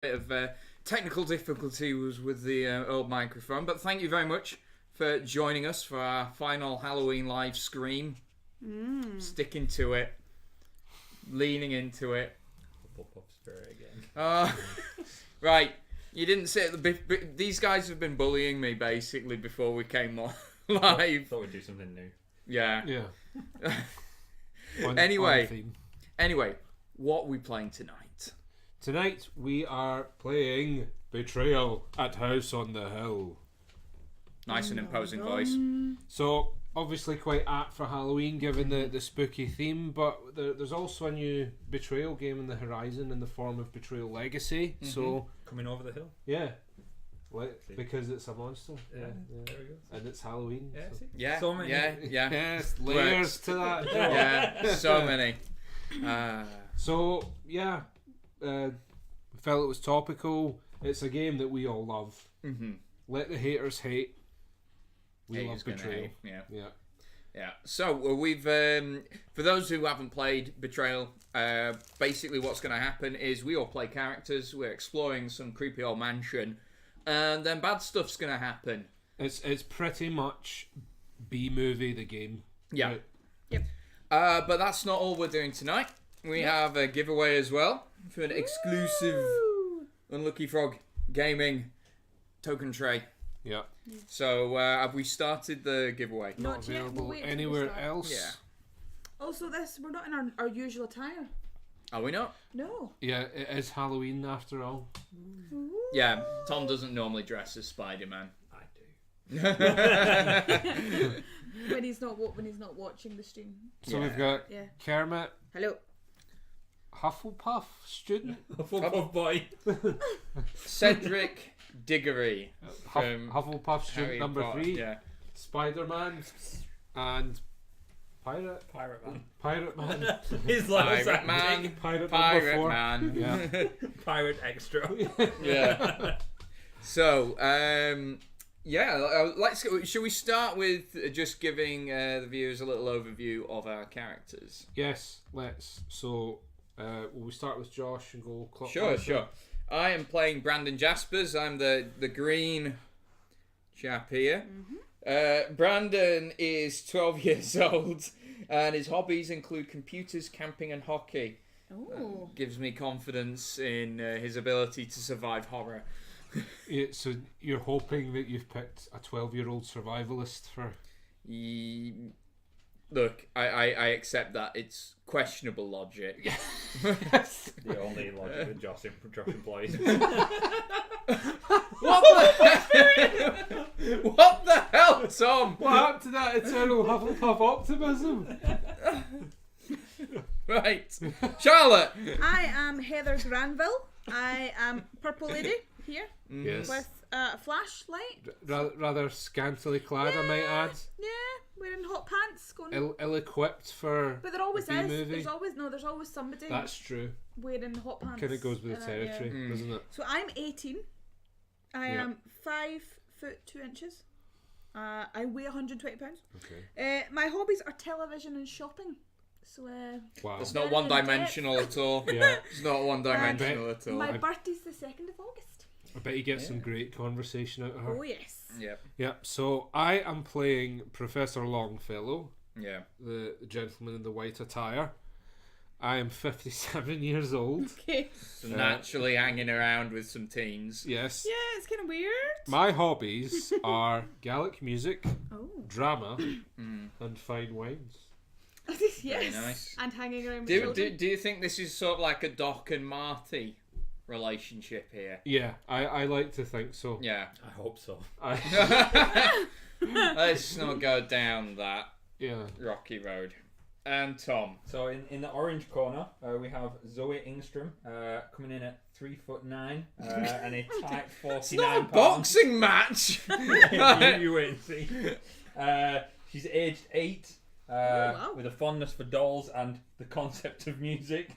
bit of technical difficulty was with the old microphone, but thank you very much for joining us for our final Halloween live stream. Sticking to it, leaning into it. Puff spirit again. Right, you didn't say these guys have been bullying me basically before we came on live. Thought we'd do something new. Yeah. Anyway, what are we playing tonight? tonight we are playing Betrayal at House on the Hill. Nice and imposing voice. So, obviously quite apt for Halloween given the spooky theme, but there's also a new Betrayal game in the horizon in the form of Betrayal Legacy. So, Coming over the hill. yeah. Because it's a monster. Yeah. There we go. And it's Halloween. Yeah, so. see? Yeah, So many. yeah. Yes, layers to that. Yeah, so many. So, yeah, felt it was topical. It's a game that we all love. Let the haters hate. We Haters love gonna Betrayal. hate, Yeah. Yeah. So we've for those who haven't played Betrayal, basically what's going to happen is we all play characters. We're exploring some creepy old mansion, and then bad stuff's going to happen. It's pretty much B-movie the game. Yeah. Right? Yep. But that's not all we're doing tonight. We have a giveaway as well for an exclusive Unlucky Frog Gaming token tray. Yeah. So have we started the giveaway? Not yet. Available We'll wait till we anywhere start. else. Yeah. Also, we're not in our usual attire. Are we not? No. Yeah, it is Halloween after all. Yeah. Tom doesn't normally dress as Spider-Man. I do. when he's not watching the stream. So Yeah. we've got Yeah. Kermit, Hello. Hufflepuff student, Hufflepuff boy. Cedric Diggory from Hufflepuff student Harry number Potter. 3, Yeah. Spider-Man, and Pirate man. Pirate Man, His level's Pirate Man. acting. Pirate Pirate number 4. Man. Yeah. Pirate extra. Yeah. So, should we start with just giving the viewers a little overview of our characters? Yes, let's. So, will we start with Josh and go Sure, clockwise? sure. I am playing Brandon Jaspers. I'm the green chap here. Brandon is 12 years old, and his hobbies include computers, camping, and hockey. Oh. Gives me confidence in his ability to survive horror. Yeah, so you're hoping that you've picked a 12-year-old survivalist for... Look, I accept that it's questionable logic. The only logic that Josh employs. What the hell, Tom? What happened to that eternal Hufflepuff optimism? Right, Charlotte. I am Heather Granville. I am Purple Lady here Yes. with a flashlight. Rather scantily clad, I might add. Yeah, wearing hot pants. Going. Ill-equipped for But there always a is. B-movie. There's always somebody That's true. wearing hot pants. Kind of goes with the yeah. territory, doesn't it? So I'm 18. I Yeah. am 5 foot 2 inches. I weigh 120 pounds. Okay. My hobbies are television and shopping. So Wow. It's not one-dimensional at all. Yeah. It's not one-dimensional at all. my birthday's the 2nd of August. I bet you get some great conversation out of her. Oh yes. Yep. Yeah, so I am playing Professor Longfellow, Yeah. the gentleman in the white attire. I am 57 years old. Okay. So naturally hanging around with some teens. Yes. Yeah, it's kind of weird. My hobbies are Gaelic music, Oh. drama, and fine wines. Yes. nice. And hanging around with Do children. you think this is sort of like a Doc and Marty relationship here? Yeah, I like to think so. Yeah. I hope so. Let's not go down that Yeah. rocky road. And Tom. So in the orange corner, we have Zoe Ingstrom coming in at 3'9" and a tight 49 It's not a pounds. boxing match. you wait and see. She's aged 8, wow. with a fondness for dolls and the concept of music,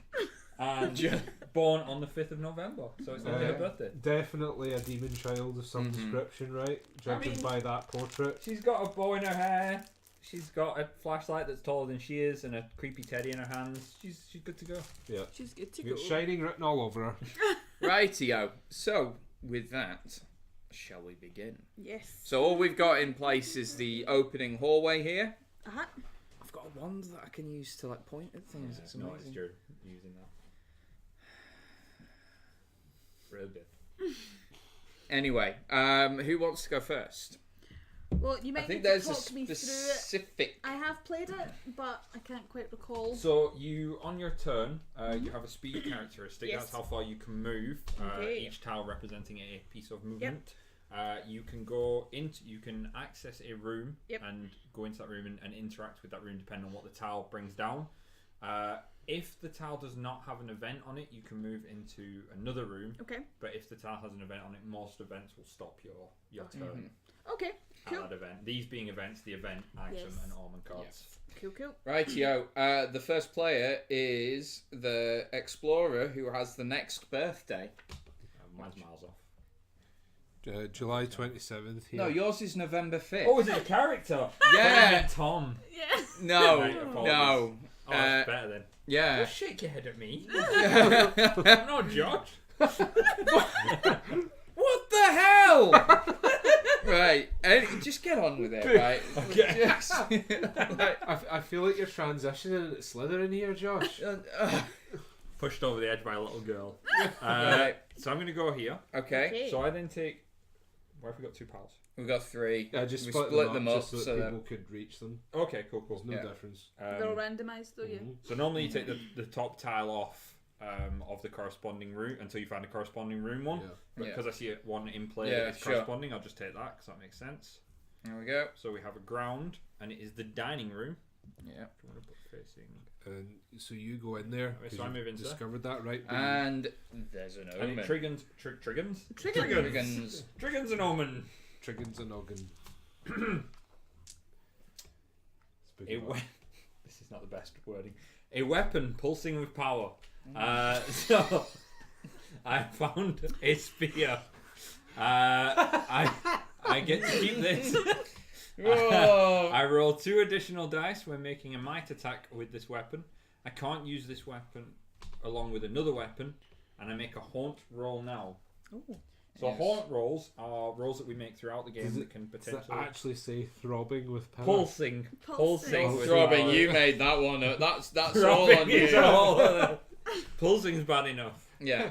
and born on the 5th of November. So it's not her birthday. Definitely a demon child of some description, right? Judging by that portrait. She's got a bow in her hair. She's got a flashlight that's taller than she is, and a creepy teddy in her hands. She's good to go. Yeah. She's good to go. It's shining written all over her. Rightio. So, with that, shall we begin? Yes. So all we've got in place is the opening hallway here. Uh-huh. I've got a wand that I can use to like point at things. It's No, amazing. you're using that. Brilliant. Anyway, who wants to go first? Well, you I might think need to there's a talk me through it. specific. I have played it, but I can't quite recall. So you, on your turn, you have a speed characteristic. Yes. That's how far you can move. Okay. Each tile representing a piece of movement. You can go into. You can access a room and go into that room and interact with that room depending on what the tile brings down. If the tile does not have an event on it, you can move into another room. Okay. But if the tile has an event on it, most events will stop your turn Okay. Cool. at that event. These being events, the event, action, Yes. and almond cards. Cool. Rightio. The first player is the explorer who has the next birthday. Mine's miles off. July 27th. Here. No, yours is November 5th. Oh, is it a character? Yeah. Tom. Yeah. No, Right, apologies. no. Oh, that's better then. Yeah. Don't shake your head at me. I'm not Josh. What the hell? Right, just get on with it, right? Okay. Like, I feel like you're transitioning into Slytherin here, Josh. Pushed over the edge by a little girl. Right. So I'm going to go here. Okay, So I then take... Where have we got 2 piles? we've got 3. I just we split them up up just so that people could reach them. Okay, cool. There's no Yeah. difference. They're all randomised though, yeah. So normally you take the top tile off of the corresponding room until you find a corresponding room one. Yeah. But because I see one in play Yeah, that is sure. corresponding, I'll just take that because that makes sense. There we go. So we have a ground, and it is the dining room. Yeah. Do you want to put facing? And so you go in there. Okay, so 'cause I you've move into- discovered that, right? And there's an And omen. it triggers. Triggins? Triggins. Triggins and omen. Triggins and Noggin. This is not the best wording. A weapon pulsing with power. So I found a spear. I get to keep this. Whoa. I roll 2 additional dice when making a might attack with this weapon. I can't use this weapon along with another weapon, and I make a haunt roll now. Oh. So Yes. haunt rolls are rolls that we make throughout the game Does that can Does potentially that actually say throbbing with power? pulsing with Robin, power. you made that one up. That's all Throbbing on is you. all. Pulsing's bad enough. Yeah.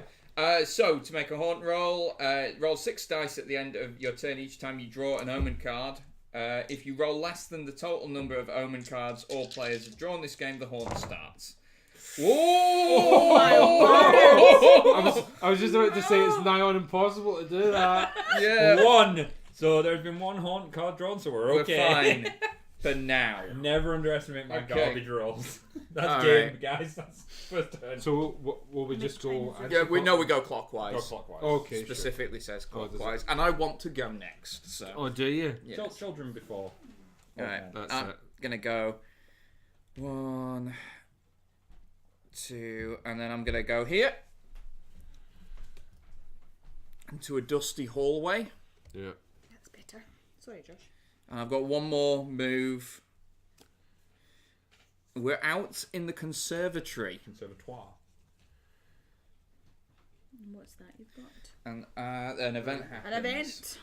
So to make a haunt roll, roll 6 dice at the end of your turn each time you draw an omen card. If you roll less than the total number of omen cards all players have drawn this game, the haunt starts. Whoa! I was just about to say it's nigh on impossible to do that. Yeah, 1. So there's been 1 haunt card drawn, so we're we're okay. fine for now. Never underestimate my Okay. garbage rolls. That's All game, right. guys. That's first turn. So will we just go? Yeah, we know we go clockwise. Go clockwise. Okay, sure. Specifically says Oh, does it? clockwise, and I want to go next. So, Oh, do you? yes. Children before. All right, That's I'm it. gonna go 1, 2, and then I'm gonna go here into a dusty hallway, Yeah. That's better. Sorry, Josh. and I've got one more move. We're out in the conservatory, Conservatoire. And what's that you've got? and an event happens. An event.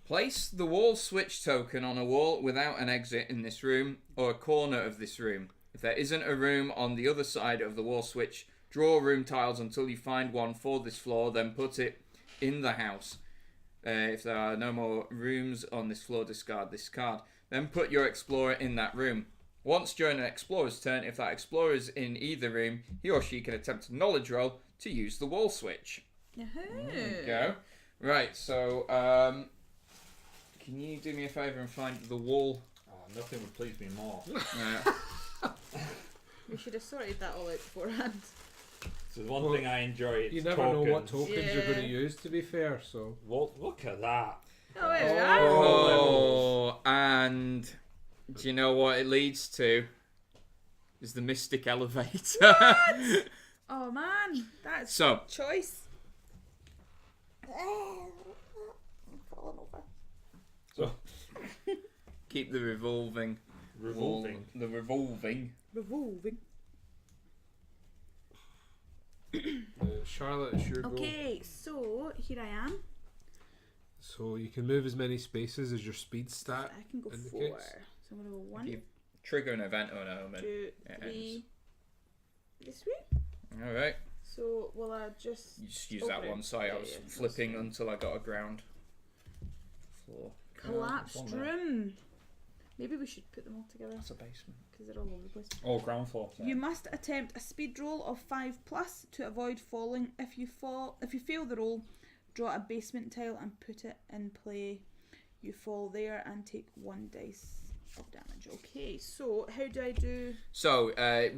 Place the wall switch token on a wall without an exit in this room or a corner of this room. If there isn't a room on the other side of the wall switch, draw room tiles until you find one for this floor, then put it in the house. If there are no more rooms on this floor, discard this card. Then put your explorer in that room. Once during an explorer's turn, if that explorer is in either room, he or she can attempt a knowledge roll to use the wall switch. Yahoo! Go. Right, so can you do me a favour and find the wall? Oh, nothing would please me more. We should have sorted that all out beforehand. So the one Well, thing I enjoy is You never know what tokens. tokens you're going to Yeah. use. To be fair, so Look at that. Oh, there we are. Oh, and do you know what it leads to? Is the mystic elevator. Oh man, that's So, choice. I'm falling over. So keep the revolving. Revolving. The revolving. Revolving. Charlotte, it's your go. Okay, so here I am. So you can move as many spaces as your speed stat. I can go indicates. 4. So I'm going to go 1, You trigger an event or an omen. 2, It 3. This way. All right. So will I just... You just use that Okay. one. Sorry, I Yeah, was yeah, flipping that's until I got a ground floor. Collapsed One there. room. Maybe we should put them all together That's a basement. because they're all over the place. Oh, ground floor. You must attempt a speed roll of 5+ to avoid falling. If you fail the roll, draw a basement tile and put it in play. You fall there and take 1 dice of damage. Okay, so how do I do? So,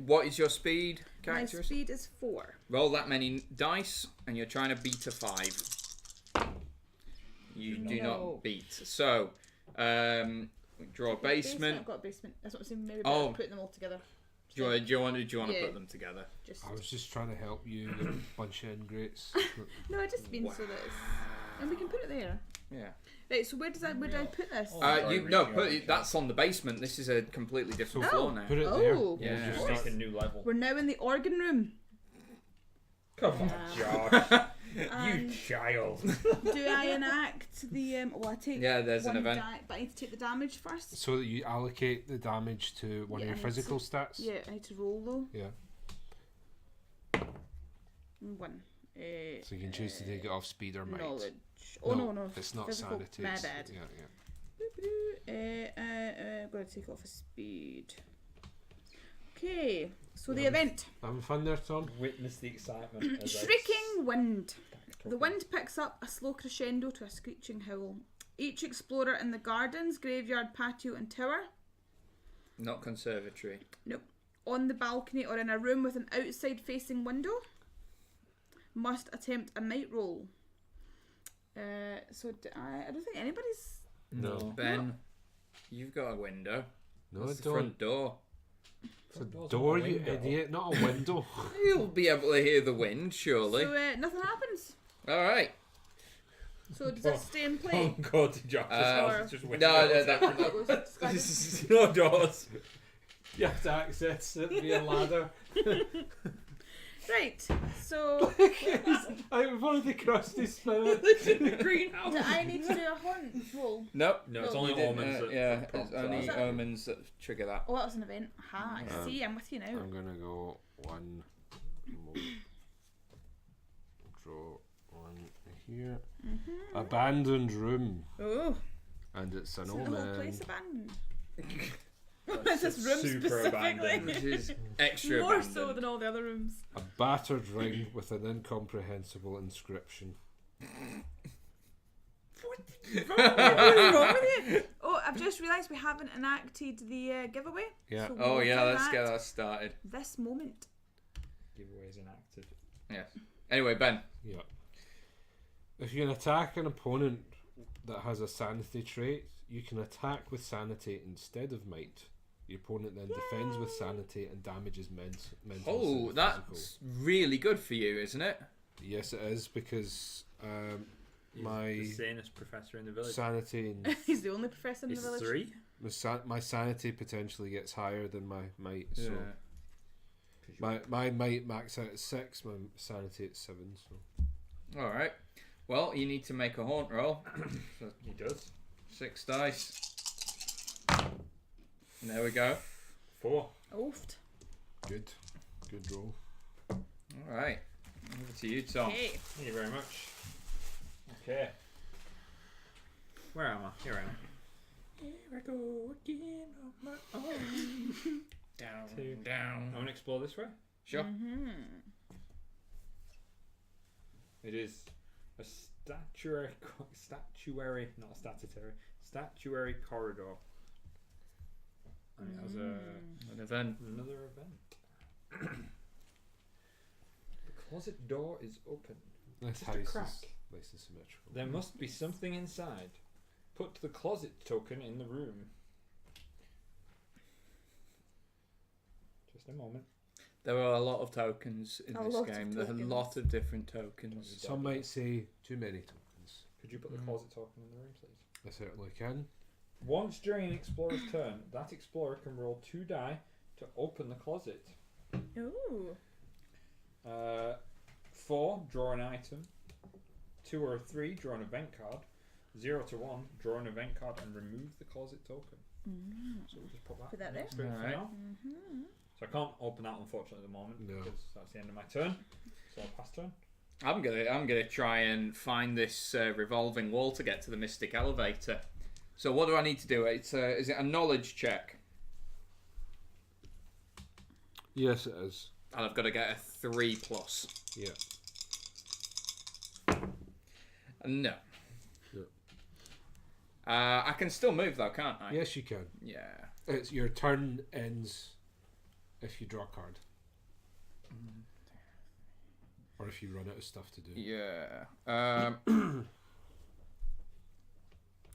what is your speed My characteristic? speed is 4. Roll that many dice, and you're trying to beat a 5. You do No. not beat. So, we draw a basement. I've got a basement. That's what I'm saying. Maybe Oh. better putting them all together. Do you want to Yeah. put them together? Just I was just trying to help you, you bunch of ingrates. no, I just mean so that it's, and we can put it there. Yeah. Right. So where do I put this? Oh. That's on the basement. This is a completely different Oh. floor now. Put it there. Oh. Yeah. We'll just Just start- make a new level. We're now in the organ room. Come on, Yeah. Josh. You And child. do I enact the well? I take Yeah, there's an one event. but I need to take the damage first. So that you allocate the damage to one Yeah, of your I need physical stats. Yeah, I need to roll though. Yeah. 1. So you can choose to take it off speed or might. Knowledge. Oh no, It's not physical. sanity. My it's- bad. Yeah. I'm gonna take it off a speed. Okay, so the event. Having fun there, Tom? Witness the excitement. as I Shrieking wind. stack The wind picks up a slow crescendo to a screeching howl. Each explorer in the gardens, graveyard, patio, and tower, Not conservatory. on the balcony or in a room with an outside-facing window, must attempt a might roll. I don't think anybody's. No. Ben, you've got a window. No, That's I the don't. front door. It's a Door's door, not a you window. idiot, not a window. You'll be able to hear the wind, surely. So nothing happens. All right. So does that stay in play? Don't go to Josh's house. It's just windows. No, no doors. You have to access it via ladder. Right. So I'm one of the crusty spirits. Greenhouse. do I need to do a hunt roll? Nope. No, it's No, only You didn't, omens. that yeah, prompt it's only that. omens that trigger that. Oh, that was an event. Aha, I see. I'm with you now. I'm gonna go one more. Draw one here. Abandoned room. Oh, And it's an it's the whole omen. place abandoned. It's this room super specifically. abandoned. Which is extra More abandoned. so than all the other rooms. A battered ring with an incomprehensible inscription. What is wrong with you? Oh, I've just realised we haven't enacted the giveaway. Yeah. So Oh we'll yeah, do let's that get that started. this moment. Giveaways enacted. Yes. Anyway, Ben. Yeah. If you can attack an opponent that has a sanity trait, you can attack with sanity instead of might. The opponent then defends with sanity and damages mental. Oh, instead of physical. that's really good for you, isn't it? Yes, it is because He's my the sanest professor in the village. sanity and He's the only professor in the He's village. 3. my sanity potentially gets higher than my might. So Yeah. my might max out at 6, my sanity at 7. So All right. Well, you need to make a haunt roll. So He does. 6 dice. And there we go. 4. Oofed. good roll. All right. Over to you, Tom. Okay. Thank you very much. Okay. Where am I? Here I am. Here I go again on my own. Down, Two. down. I want to explore this way. Sure. Mm-hmm. It is a statuary corridor. And it has An event. another event. The closet door is open. This Just a house crack. is nice and symmetrical. There must be something inside. Put the closet token in the room. Just a moment. There are a lot of tokens in A this lot of game. There are a tokens. lot of different tokens. Some might say too many tokens. Could you put the closet token in the room, please? I certainly can. Once during an explorer's turn, that explorer can roll 2 die to open the closet. Ooh. 4, draw an item. 2 or 3, draw an event card. 0 to 1, draw an event card and remove the closet token. So we'll just put that, Put that there. straight for Alright. now. So I can't open that unfortunately at the moment No. because that's the end of my turn. So I'll pass turn. I'm gonna try and find this revolving wall to get to the Mystic Elevator. So what do I need to do? It's is it a knowledge check? Yes, it is. And I've got to get a 3+. Yeah. No. Yeah. I can still move though, can't I? Yes, you can. Yeah. It's your turn ends if you draw a card. Or if you run out of stuff to do. Yeah. I'm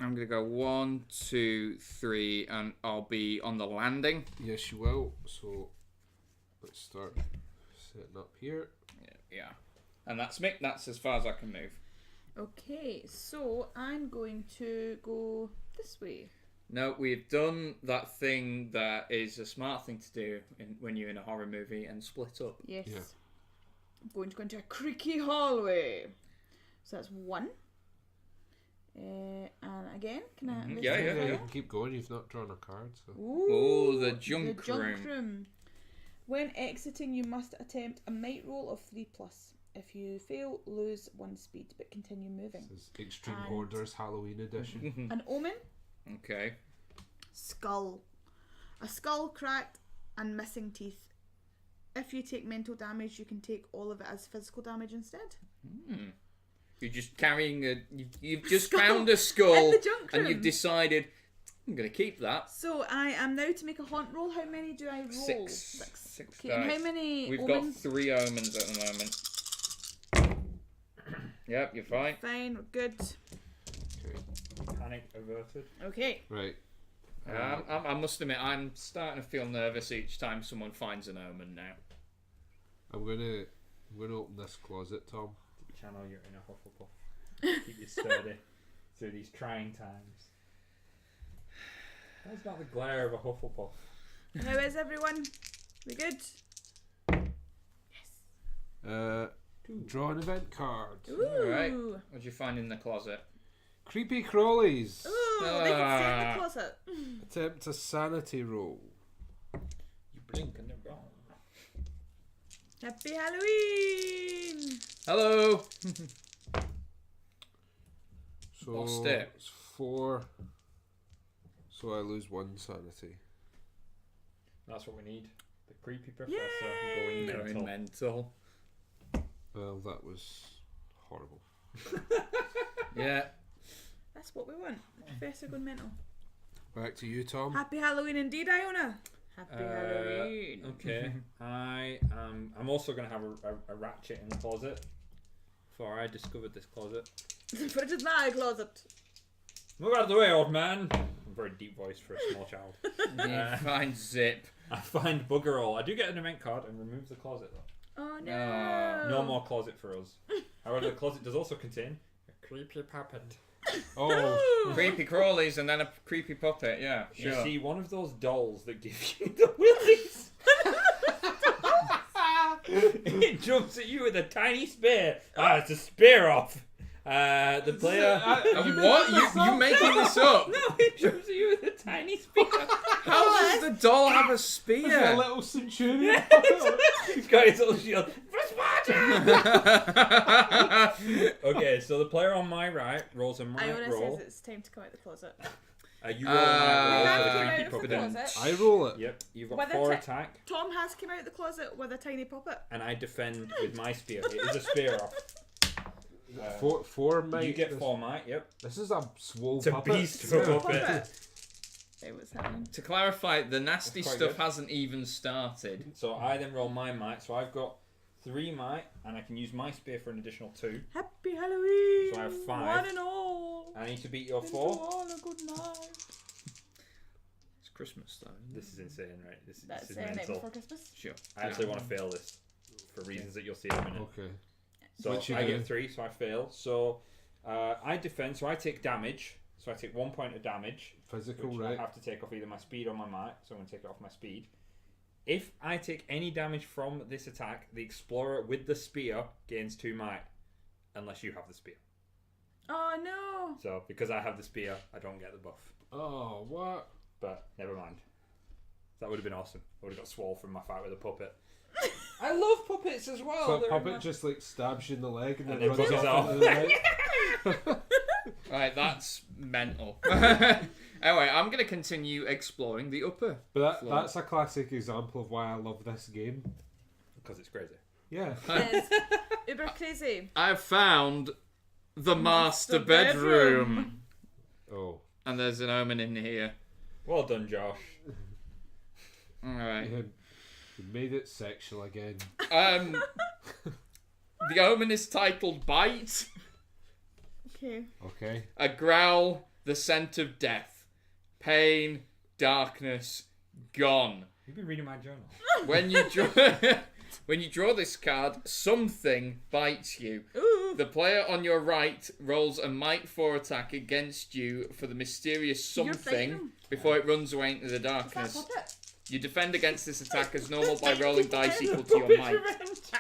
gonna go 1, 2, 3, and I'll be on the landing. Yes, you will. So let's start setting up here. Yeah. And that's me. That's as far as I can move. Okay, so I'm going to go this way. No, we've done that thing that is a smart thing to do when you're in a horror movie and split up. Yes. Yeah. I'm going to go into a creaky hallway. So that's 1. And again, can I? Mhm. this Yeah, time yeah, further? You can keep going. You've not drawn a card. So Ooh, Oh, the junk room. room. When exiting, you must attempt a might roll of 3+. If you fail, lose 1 speed, but continue moving. this is Extreme And- Hoarders Halloween edition. An omen, Okay. skull. A skull cracked and missing teeth. If you take mental damage, you can take all of it as physical damage instead. You're just carrying a. You've just Skull found a skull, in the junk and room. you've decided I'm going to keep that. So I am now to make a haunt roll. How many do I roll? 6. 6. 6 Okay, and dice. how many We've omens? got 3 omens at the moment. Yep, you're fine. Fine, we're good. Okay. Panic averted. Okay. Right. I must admit, I'm starting to feel nervous each time someone finds an omen now. I'm gonna open this closet, Tom. Channel your inner Hufflepuff. Keep you sturdy through these trying times. That's not the glare of a Hufflepuff. How is everyone? We good? Draw an event card. Ooh. Alright. What'd you find in the closet? Creepy crawlies. Ooh, they can stay in the closet. Attempt a sanity roll. You blink and they're gone. Happy Halloween! Hello. So Lost it. it's 4. So I lose 1 sanity. That's what we need. The creepy professor Yay! going mental. Going mental. Well, that was horrible. Yeah. That's what we want. The professor going mental. Back to you, Tom. Happy Halloween indeed, Iona. Happy Halloween. Okay. I'm also going to have a ratchet in the closet. Before I discovered this closet. Put it in my closet. Move out of the way, old man. A very deep voice for a small child. You find Zip. I find bugger all. I do get an event card and remove the closet though. Oh no. No more closet for us. However, the closet does also contain a creepy puppet. Oh, Creepy crawlies and then a creepy puppet. Yeah, You sure. see one of those dolls that give you the willies. It jumps at you with a tiny spear. It's a spear off. The player. What? You making this up? No, it jumps at you with a tiny spear. How does the doll have a a spear? little centurion. He's got his little shield. Okay, so the player on my right rolls a might Iona roll. says it's time to come out the closet. You roll a might roll for the come creepy out of the puppet. closet. I roll it. Yep, you've got With a 4 ti- attack, Tom has come out the closet with a tiny puppet. and I defend with my spear. It is a spear off. 4 might. You get 4 might, yep. This is a swole It's a puppet. beast of a Yeah. puppet. Hey, what's happening? To clarify, the nasty That's quite stuff good. hasn't even started. So I then roll my might, so I've got 3 might, and I can use my spear for an additional 2. Happy Halloween! So I have 5. One and all. I need to beat your And 4. to all a good night. It's Christmas though. This is insane, right? This That's is night mental. before Christmas. Sure. I actually want to fail this for reasons that you'll see in a minute. Okay. So What you I do? get 3, so I fail. So I defend, so I take damage. So I take 1 point of damage. Physical, Which right? I have to take off either my speed or my might, so I'm going to take it off my speed. If I take any damage from this attack, the explorer with the spear gains 2 might, unless you have the spear. Oh no! So because I have the spear, I don't get the buff. Oh, what? But never mind. That would have been awesome. I would have got swole from my fight with a puppet. I love puppets as well. So They're puppet my- just like stabs you in the leg and And then then runs buggers off off. into the night. Right, that's mental. Anyway, I'm going to continue exploring the upper. But floor. that's a classic example of why I love this game. Because it's crazy. Yeah. It's uber crazy. I've found the master Master bedroom. bedroom. Oh. And there's an omen in here. Well done, Josh. Alright. You made it sexual again. The omen is titled Bite. Okay. Okay. A growl, the scent of death. Pain, darkness, gone. You've been reading my journal. When you draw when you draw this card, something bites you. Ooh. The player on your right rolls a Might 4 attack against you for the mysterious You're fighting something him. before it runs away into the Is that darkness. puppet? You defend against this attack as normal by rolling dice equal to your might. It's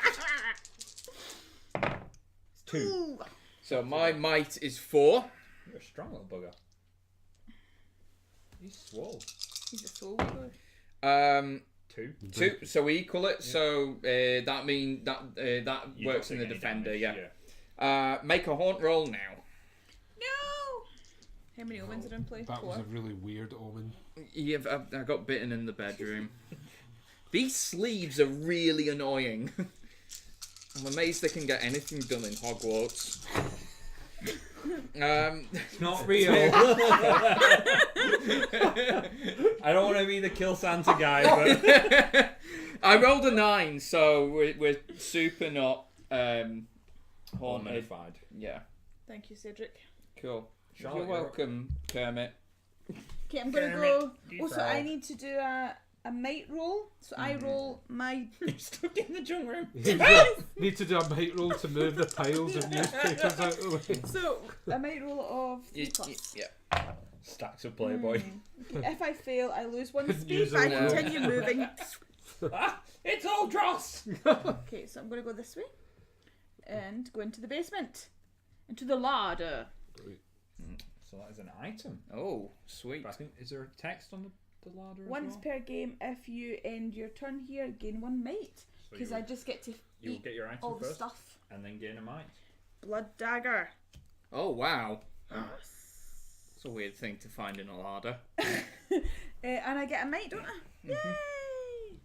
2. Ooh. So my might is 4. You're a strong little bugger. He's swole. He's a soul killer. 2. 2. So we equal it. So that You works don't in the take any defender. damage, Yeah. Make a haunt roll now. No! How many omens are in play? That was 4. a really weird omen. Yeah, I got bitten in the bedroom. These sleeves are really annoying. I'm amazed they can get anything done in Hogwarts. It's not real. I don't want to be the kill Santa guy, but I rolled a 9, so we're super not haunted. horrified. Yeah, Thank you, Cedric. cool. Charlotte, You're welcome, Kermit. Okay, I'm gonna Kermit, go. Also, I need to do a might roll. So I roll my. You're stuck in the junk room. Need to do a might roll to move the piles of newspapers out of the way. So a might roll of 3 plus. Yeah. Stacks of Playboy. Okay, if I fail, I lose 1 speed, Use but I it. continue moving. It's all dross. Okay, so I'm gonna go this way and go into the basement, into the larder. So that is an item. Oh, sweet. But I think, is there text on the ladder as Once well? per game, if you end your turn here, gain 1 might. So Because you I will- just get to You will eat get your item all the first, stuff. and then gain a might. Blood dagger. Oh, wow. It's a weird thing to find in a larder. And I get a might, don't I? Yay!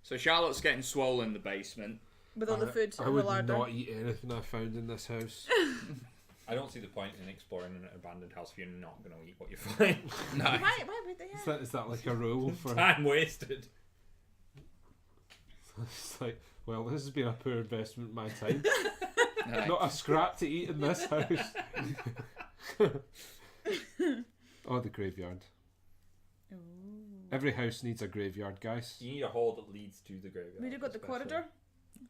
So Charlotte's getting swollen in the basement. With all the food I in the would larder. not eat anything I found in this house. I don't see the point in exploring an abandoned house if you're not going to eat what you find. No. Why would they? Is that like a rule for? Time wasted. It's like, well, this has been a poor investment of my time. Right. Not a scrap to eat in this house. Oh, the graveyard. Ooh. Every house needs a graveyard, guys. You need a hole that leads to the graveyard. We do got the especially. corridor.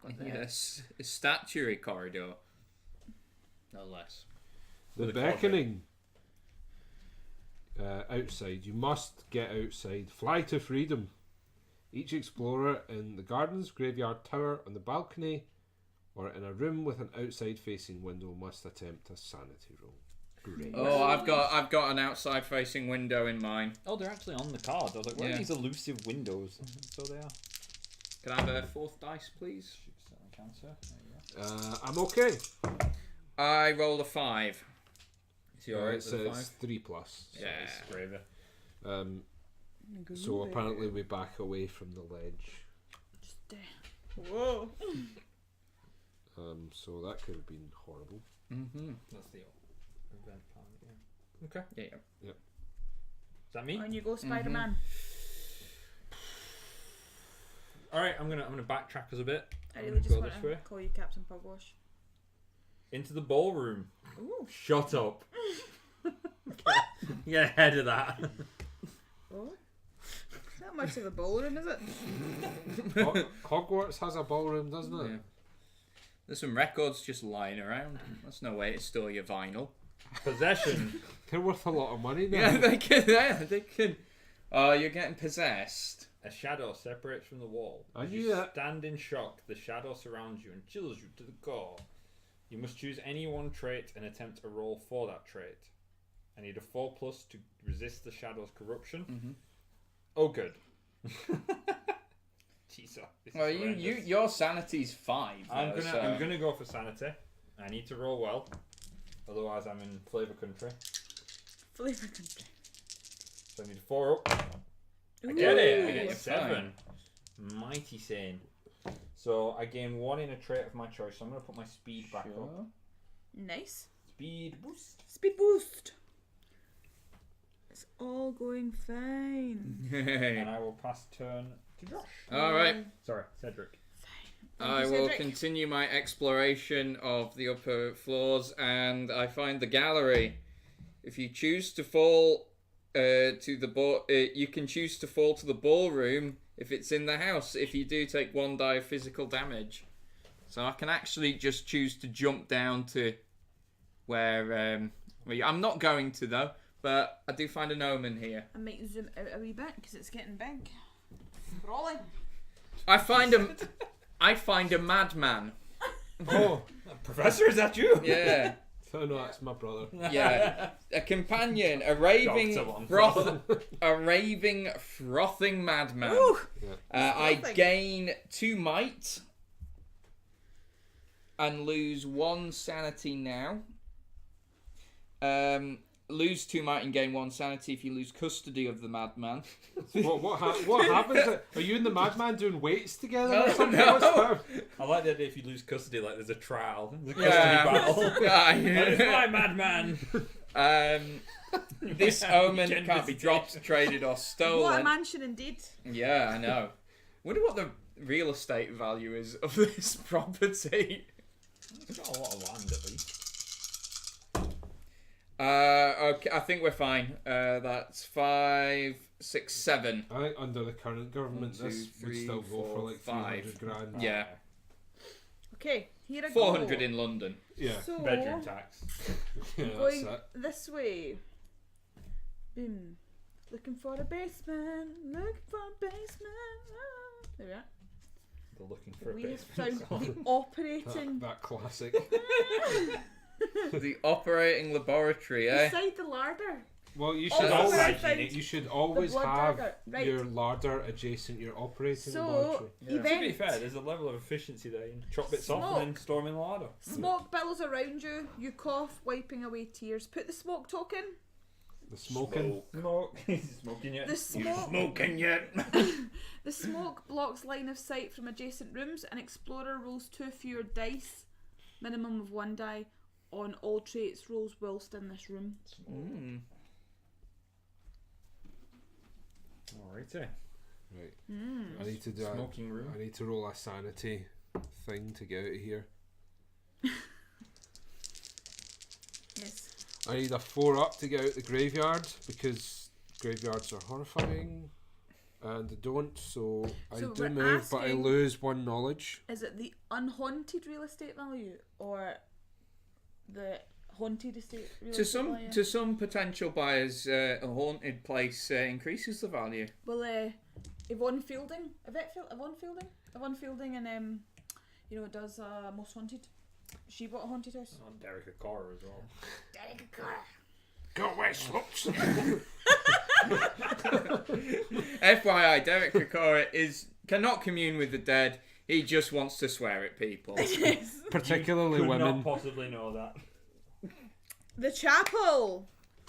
Got the- Yes, a statuary corridor. No less. The With a closet. beckoning. Outside. You must get outside. Fly to freedom. Each explorer in the gardens, graveyard, tower, on the balcony, or in a room with an outside facing window must attempt a sanity roll. Great. Oh, I've got an outside facing window in mine. Oh, they're actually on the card. I was like, where Yeah. are these elusive windows? So they are. Can I have a 4th dice, please? Shoot, certainly can, sir. There you go. I'm okay. I rolled a 5. Is he alright It's, with the it's 5? 3 plus. Yeah. It's gravy. So apparently we back away from the ledge. Whoa. So that could have been horrible. Mm-hmm. That's the event part, yeah. Okay. Yeah. Is that me? On you go, Spider-Man. Alright, I'm gonna backtrack us a bit. I I'm really gonna just go want this to way. call you Captain Pugwash. Into the ballroom. Ooh. Shut up. Get ahead of that. Oh. It's not much of a ballroom, is it? Hogwarts has a ballroom, doesn't it? Yeah. There's some records just lying around. That's no way to store your vinyl. Possession. They're worth a lot of money now. Yeah, they can. Yeah, they can. Oh, you're getting possessed. A shadow separates from the wall. I As knew you that. stand in shock, the shadow surrounds you and chills you to the core. You must choose any one trait and attempt a roll for that trait. I need a 4+ to resist the shadow's corruption. Mm-hmm. Oh, good. Jesus. Well, your sanity's 5. I'm so- gonna go for sanity. I need to roll well, otherwise I'm in flavor country. Flavor country. So I need a 4 up. I Ooh. get it. I get a Fine. 7. Mighty sane. So I gain 1 in a trait of my choice. So I'm gonna put my speed back up. Sure. Nice. Speed boost. Speed boost. It's all going fine. And I will pass turn to Josh. All right. Sorry, Cedric. Thank I you, will Cedric. continue my exploration of the upper floors, and I find the gallery. If you choose to fall to the you can choose to fall to the ballroom if it's in the house. If you do, take 1 die of physical damage. So I can actually just choose to jump down to where I'm not going to though, but I do find an omen here. I might zoom out a wee bit because it's getting big. Sprawling. I find a madman. Oh, Professor, is that you? Yeah. oh no, that's my brother. Yeah, a companion, a raving, frothing madman. Ooh. I Frothing. gain 2 might and lose 1 sanity now. Lose 2 might and gain 1 sanity if you lose custody of the madman. What happens? Are you and the madman doing weights together or No, something? no. What's that? I like the idea if you lose custody, like there's a trial, there's a Yeah. custody battle. That is Yeah. my madman. This omen Gen can't be visited. dropped, traded, or What a stolen. mansion indeed. Yeah, I know. Wonder what the real estate value is of this property. It's got a lot of land at least. Okay, I think we're fine. That's 5, 6, 7. I think under the current government, 1, 2, this would 3, still go 4, for like 5. 300 grand. Yeah. Okay, here I go. 400 in London. Yeah. So, Bedroom tax. Yeah, that's going it. this way. Boom. Looking for a basement. Looking for a basement. Ah. There we are. They're looking for a We have basement. found the operating. That classic. The operating laboratory, eh? Beside the larder. Well, you Oh, should that's always, hygienic. you should always blood have dagger. Right. your larder adjacent your operating So, laboratory. To be event. fair, there's a level of efficiency there. You chop bits off Smoke. and then store them in the larder. Smoke billows around you. You cough, wiping away tears. Put the smoke token. The smoking. Smoke. Smoking yet? The smoke. Smoking yet? The smoke blocks line of sight from adjacent rooms. An explorer rolls 2 fewer dice, minimum of 1 die, on all traits rolls whilst in this room. Mm. Alrighty. Right. Mm. I need to do. Smoking room. I need to roll a sanity thing to get out of here. Yes. I need a 4 up to get out the graveyard because graveyards are horrifying, and I don't. So I So do we're move, but I asking- lose 1 knowledge. Is it the unhaunted real estate value or the haunted estate real estate value? To some potential buyers, a haunted place increases the value. Well, Yvonne Fielding, Yvonne Fielding, and does Most Haunted. She bought a haunted house. Oh, Derek O'Cora as well. Derek O'Connor. Go away, sluts! FYI, Derek Kokora cannot commune with the dead. He just wants to swear at people. Yes. Particularly Could women. not possibly know that. The chapel.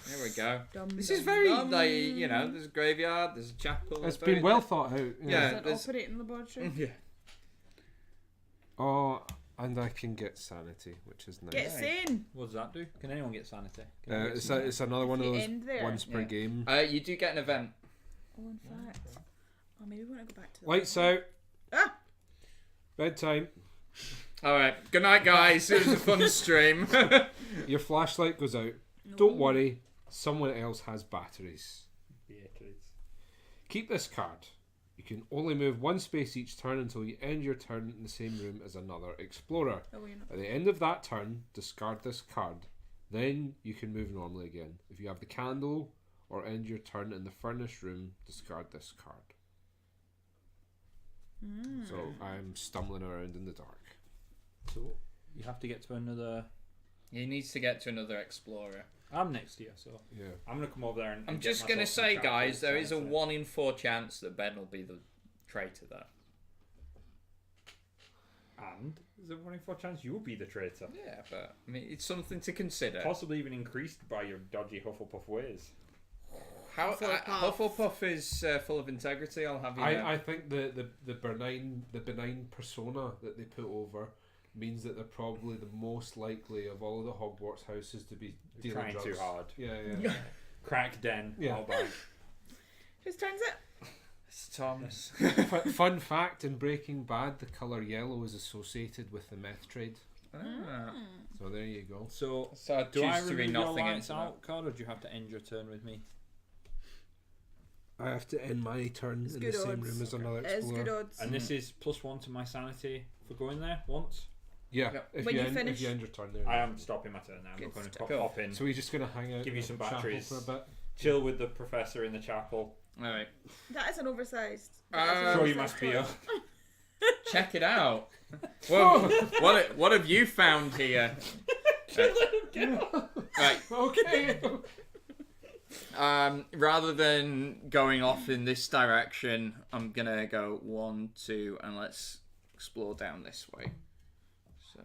There we go. Dum, This dum, is very, dum. there's a graveyard, there's a chapel. It's very- been well thought out. Yeah. Is it there's- operating laboratory? Yeah. Oh, and I can get sanity, which is nice. Get sane. What does that do? Can anyone get sanity? It's another one of You those end there. once per Yeah. game. You do get an event. Oh, in fact. Oh, maybe we want to go back to the Lights out. Ah! Bedtime. All right. Good night, guys. It was a fun stream. Your flashlight goes out. No. Don't worry, someone else has batteries. Beatrice. Keep this card. You can only move 1 space each turn until you end your turn in the same room as another explorer. Oh, you're not. At the end of that turn, discard this card. Then you can move normally again. If you have the candle or end your turn in the furnished room, discard this card. So I'm stumbling around in the dark. So you have to get to another. He needs to get to another explorer. I'm next to you, so Yeah. I'm gonna come over there and. I'm get just going to myself some say, chapel guys, there is a sanity. 1 in 4 chance that Ben will be the traitor there. And there's a 1 in 4 chance you'll be the traitor. Yeah, but I mean, it's something to consider. Possibly even increased by your dodgy Hufflepuff ways. Hufflepuff is full of integrity. I'll have you know. I think the benign persona that they put over means that they're probably the most likely of all the Hogwarts houses to be dealing Trying drugs. too hard. Yeah. Crack den. Yeah. All back. Whose turn's it? It's Thomas. Fun fact: in Breaking Bad, the color yellow is associated with the meth trade. Ah. So there you go. So So I do I choose to remove be your nothing lights into that. out card, or do you have to end your turn with me? I have to end my turn It's in good the same odds. room as another It is explorer. good odds. And this is +1 to my sanity for going there once. Yeah, Yep. if When you you end, finish- if you end your turn there. I am stopping my turn now. I'm Good not going to stuff. hop in. So we're just gonna hang out. Give in you the some chapel batteries. for a bit. Chill with the professor in the chapel. All right, That is an oversized. Sure, you must be. check it out. Well, what have you found here? Right. Okay. Rather than going off in this direction, I'm gonna go 1, 2, and let's explore down this way. So,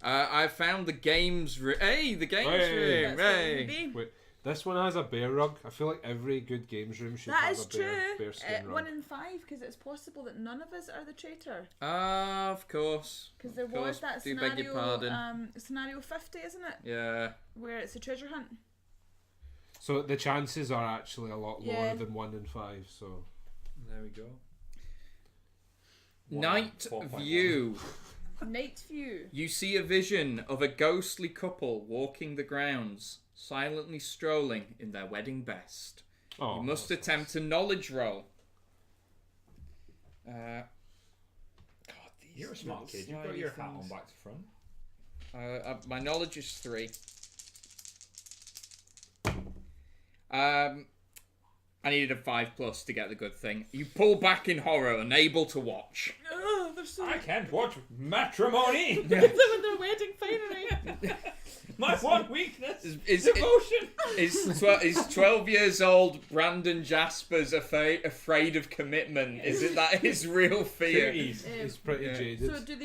I found the games room. Hey, the games Hey. room. That's what it Hey. would be. Wait, this one has a bear rug. I feel like every good games room should That have is a bear true. skin rug. 1 in 5, because it's possible that none of us are the traitor. Of course. Because there Of course. was that Do beg your pardon. scenario, scenario 50, isn't it? Yeah. Where it's a treasure hunt. So the chances are actually a lot lower Yeah. than 1 in 5. So There we go. Night 4.1. view. Night view. You see a vision of a ghostly couple walking the grounds, silently strolling in their wedding best. oh, You must attempt a knowledge roll. God, these You're a smart little kid. You've got slidey your hat on things. back to front. My knowledge is 3. I needed a 5+ to get the good thing. You pull back in horror, unable to watch. Oh, they're so. I can't watch matrimony. With their wedding finery. My one weakness Is devotion. is 12 years old Brandon Jasper's afraid of commitment? Is it that his real fear? it's pretty Yeah. jaded. So do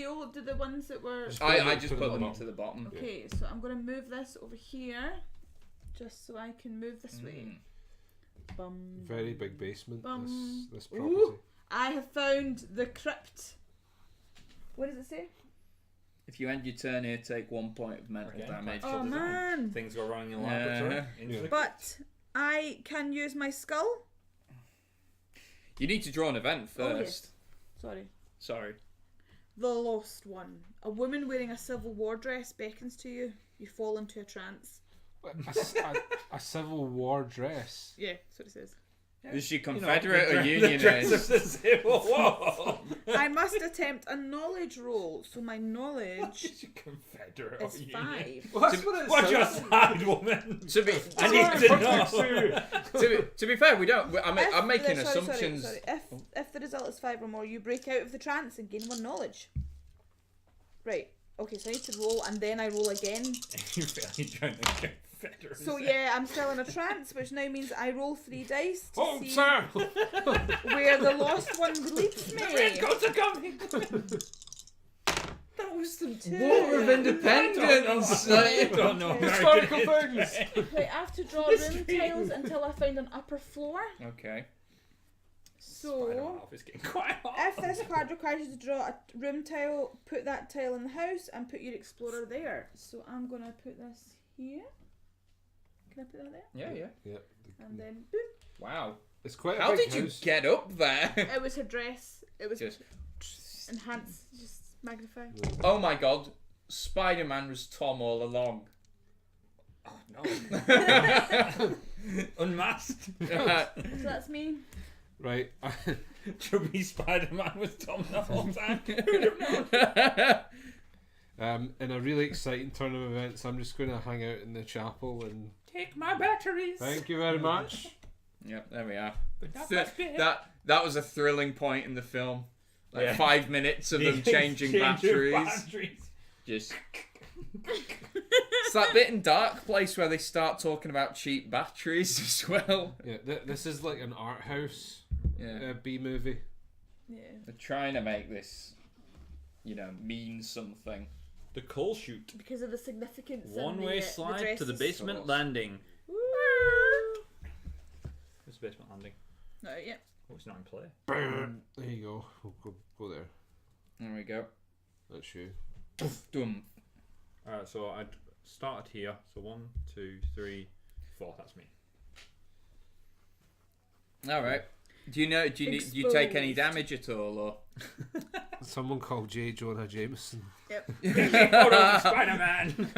the ones that were. I Put just them put to the them bottom. to the bottom. Okay, so I'm going to move this over here. Just so I can move this way. Bum. Very big basement. Bum. This property. Ooh. I have found the crypt. What does it say? If you end your turn here, take 1 point of mental Again, damage. quite Oh design. man. Things go wrong in the Yeah. laboratory. Inflict- But I can use my skull. You need to draw an event Oh, first. yes. Sorry. Sorry. The Lost One. A woman wearing a Civil War dress beckons to you. You fall into a trance. A Civil War dress. Yeah, that's what it says. Is she You know, Confederate or the dress of Unionist? the Civil War. I must attempt a knowledge roll, so my knowledge Confederate is or Union. 5. Well, that's what it Watch your says. side, woman. To be, I need to know. to be fair, we don't. I'm If- making sorry, assumptions. Sorry. If the result is 5 or more, you break out of the trance and gain 1 knowledge. Right. Okay, so I need to roll and then I roll again. You fail, you join the Confederacy. So yeah, I'm still in a trance, which now means I roll 3 dice to Oh, see sir! where the lost one leads me. The redcoats are coming. That was the Two. War of Independence. I don't know. Historical American things. history. Right, I have to draw room tiles until I find an upper floor. Okay. Spider-Man So, office getting quite hot. if this card requires you to draw a room tile, put that tile in the house and put your explorer there. So I'm gonna put this here. Can I put that there? Yeah. Yeah. And then boop. Wow. It's quite a How big did you house. get up there? It was her dress. It was Just. enhance, just magnify. Oh my God! Spider-Man was Tom all along. Oh no. Unmasked. So that's me. Right. Chubby Spider-Man was Tom the whole time. In a really exciting turn of events, I'm just going to hang out in the chapel and Take my batteries. thank you very much. Yep, there we are. But not Th- that bit. that was a thrilling point in the film. Like Yeah. 5 minutes of them changing batteries. Just. It's that bit in Dark Place where they start talking about cheap batteries as well. Yeah, this is like an art house Yeah. B movie. Yeah. They're trying to make this, mean something. The coal chute. Because of the significance. One-way and the slide to the dresses. basement Sauce. landing. Woo! Where's the basement landing? No, yeah. Oh, it's not in play. There you go. We'll go there. There we go. That's you. Dum. Alright, so I'd started here. So 1, 2, 3, 4. That's me. All right. Do you take any damage at all, or? Someone called J. Jonah Jameson. Yep. Spider-Man!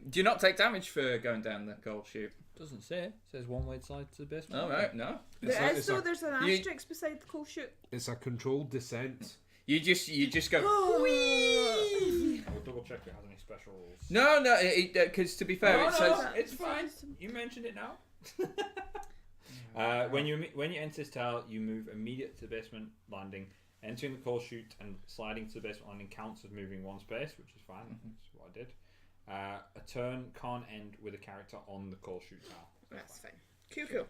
Do you not take damage for going down the coal chute? Doesn't say. It says one-way slide to the basement. All right, no. There is, though, there's an asterisk beside the coal chute. It's a controlled descent. You just go. Whee! I will double check if it has any special rules. No, because to be fair, No, it says. it's fine. You mentioned it now. When you enter this tower, you move immediate to the basement landing. Entering the coal chute and sliding to the basement landing counts as moving one space, which is fine. That's what I did. A turn can't end with a character on the coal chute tower. That's fine. Cool.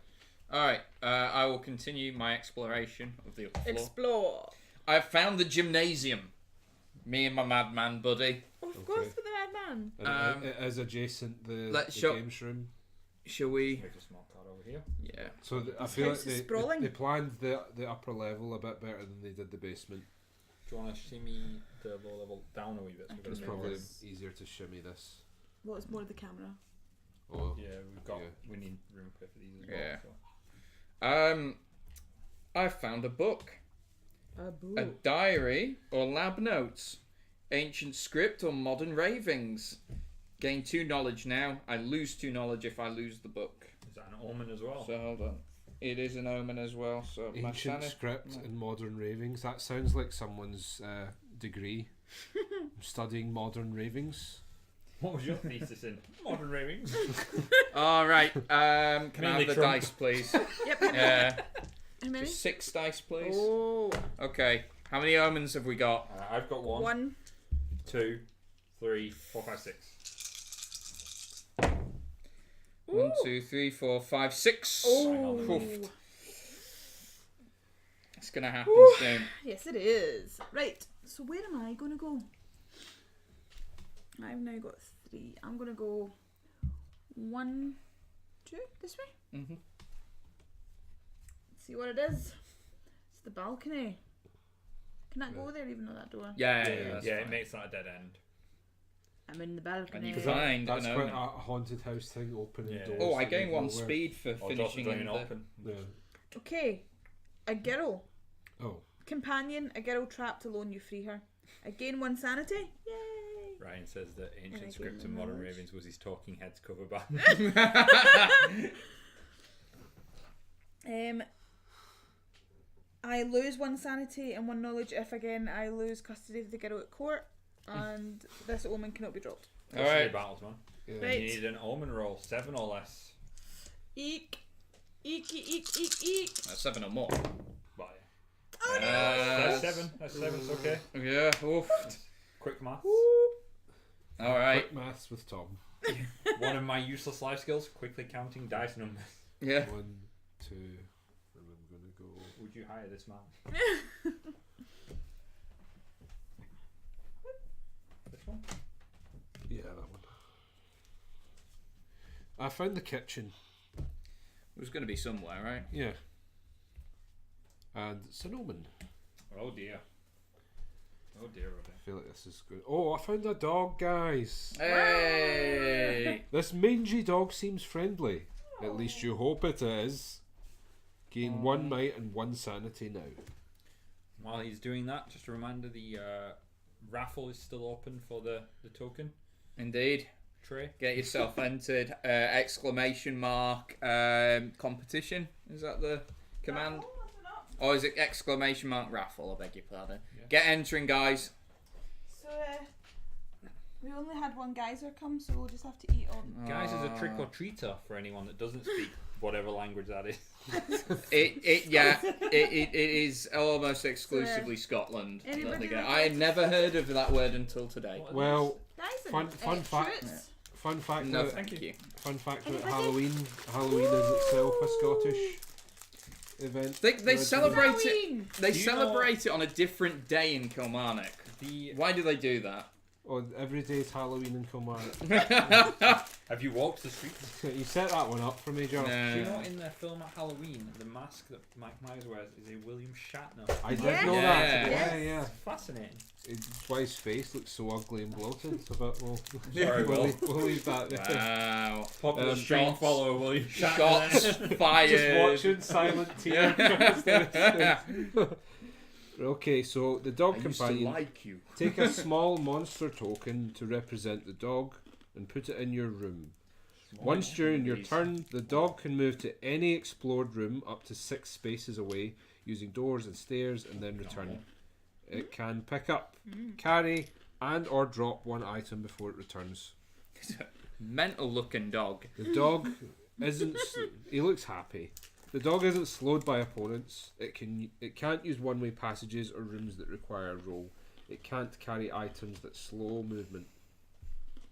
All right, I will continue my exploration of the upper floor. Explore. I've found the gymnasium. Me and my madman buddy. Of course, with the madman. And it is adjacent the games room. Shall we? There's a small card over here. Yeah. So I feel like house is sprawling. they planned the upper level a bit better than they did the basement. Do you want to shimmy the low level down a wee bit? So we've got It's to probably make this- easier to shimmy this. Well, it's more the camera. Oh, Yeah, Yeah. we need room for these as well. Yeah. So. I found a book. A boo. A diary or lab notes. Ancient script or modern ravings. Gain 2 knowledge now. I lose 2 knowledge if I lose the book. Is that an omen as well? So hold on. It is an omen as well. So my ancient sanity- script and modern ravings. That sounds like someone's degree. I'm studying modern ravings. What was your thesis in? Modern ravings. All right. Can I Mainly have the Trump. dice, please? Yep. Yeah. How many? Just 6 dice, please. Oh. Okay. How many omens have we got? I've got 1, One. 2, 3, 4, 5, 6. 1, 2, 3, 4, 5, 6. Oh. Oof. It's gonna happen soon. Yes, it is. Right. So where am I going to go? I've now got 3. I'm going to go 1, 2 this way. Mhm. See what it is. It's the balcony. Can I go there even though that door? Yeah, Yeah, yeah. it makes that a dead end. I'm in the And balcony. you find That's an quite omen. a haunted house thing, opening Yeah. doors. Oh, I that gain you 1 go where- speed for Or just finishing doing in an the... open. Yeah. Okay. A girl. Oh, Companion. A girl trapped alone. You free her. I gain 1 sanity. Yay. Ryan says that And I Ancient gave Script them and Modern knowledge. Ravens was his Talking Heads cover band. I lose 1 sanity and 1 knowledge if again I lose custody of the girl at court, and this omen cannot be dropped. All right. Battles, man. yeah. Right. You need an omen roll, 7 or less. Eek. Eek, eek, eek, eek. That's 7 or more. But Oh, no. that's 7. That's 7. It's okay. Yeah, oof. Quick maths. All right. Quick maths with Tom. One of my useless life skills: quickly counting dice numbers. Yeah. 1, 2, and I'm gonna go. Would you hire this man? This one? Yeah, that one. I found the kitchen. It was going to be somewhere, right? Yeah. And it's an omen. Oh dear. Oh dear, Robin. I feel like this is good. Oh, I found a dog, guys. Hey! This mangy dog seems friendly. At least you hope it is. Gain 1 might and 1 sanity now. While he's doing that, just a reminder: the raffle is still open for the token Indeed. tray. Get yourself entered. Exclamation mark competition. Is that the command? Or is it exclamation mark raffle? I beg your pardon. Yeah. Get entering, guys. So, we only had one geyser come, so we'll just have to eat all. Guys, is a trick or treater for anyone that doesn't speak whatever language that is. It is almost exclusively Scotland. That Anybody they get. like I had never heard of that word until today. Well, Geyser. fun fact. Fruits. Fun fact. No, about, thank you. Fun fact about Anybody? Halloween. Halloween is itself a Scottish event. They originally. celebrate it. Halloween. They Do you celebrate it on a different day in Kilmarnock. Why do they do that? Oh, every day is Halloween in Kilmarnock. Have you walked the streets? You set that one up for me, John. Do you No. know in the film Halloween, the mask that Mike Myers wears is a William Shatner? I did Yes. know that. Yeah. Yeah. Fascinating. It's why his face looks so ugly and bloated. But we'll, Sorry, Will. we'll leave that there. Wow. Popular street shots. Follower William Shatner. Shots Just fired. watching silent tear. Okay, so the dog companion. like you. Take a small monster token to represent the dog and put it in your room. Once during your turn, the dog can move to any explored room up to 6 spaces away using doors and stairs and then return. It can pick up, carry, and or drop one item before it returns. Mental looking dog. The dog isn't... He looks happy. The dog isn't slowed by opponents. It can't use one-way passages or rooms that require a roll. It can't carry items that slow movement.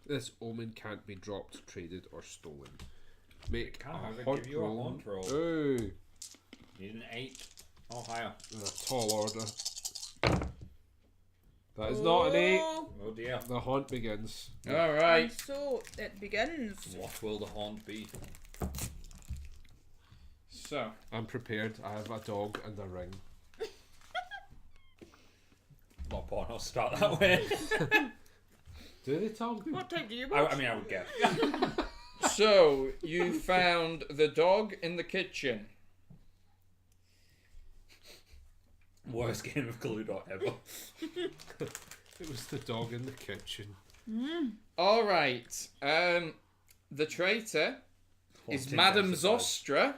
This omen can't be dropped, traded, or stolen. Make Can a I haunt give you a roll. haunt roll? Oh, Need an 8 or higher. in a tall order. That is not an 8. Oh dear. The haunt begins. Alright. And so it begins. What will the haunt be? So, I'm prepared. I have a dog and a ring. Not porn, I'll start that way. Do they, Tom? What type do you I watch? mean, I would guess. so you found the dog in the kitchen. Worst game of Cluedo ever. It was the dog in the kitchen. Alright. The traitor is Haunting Madame exercise. Zostra,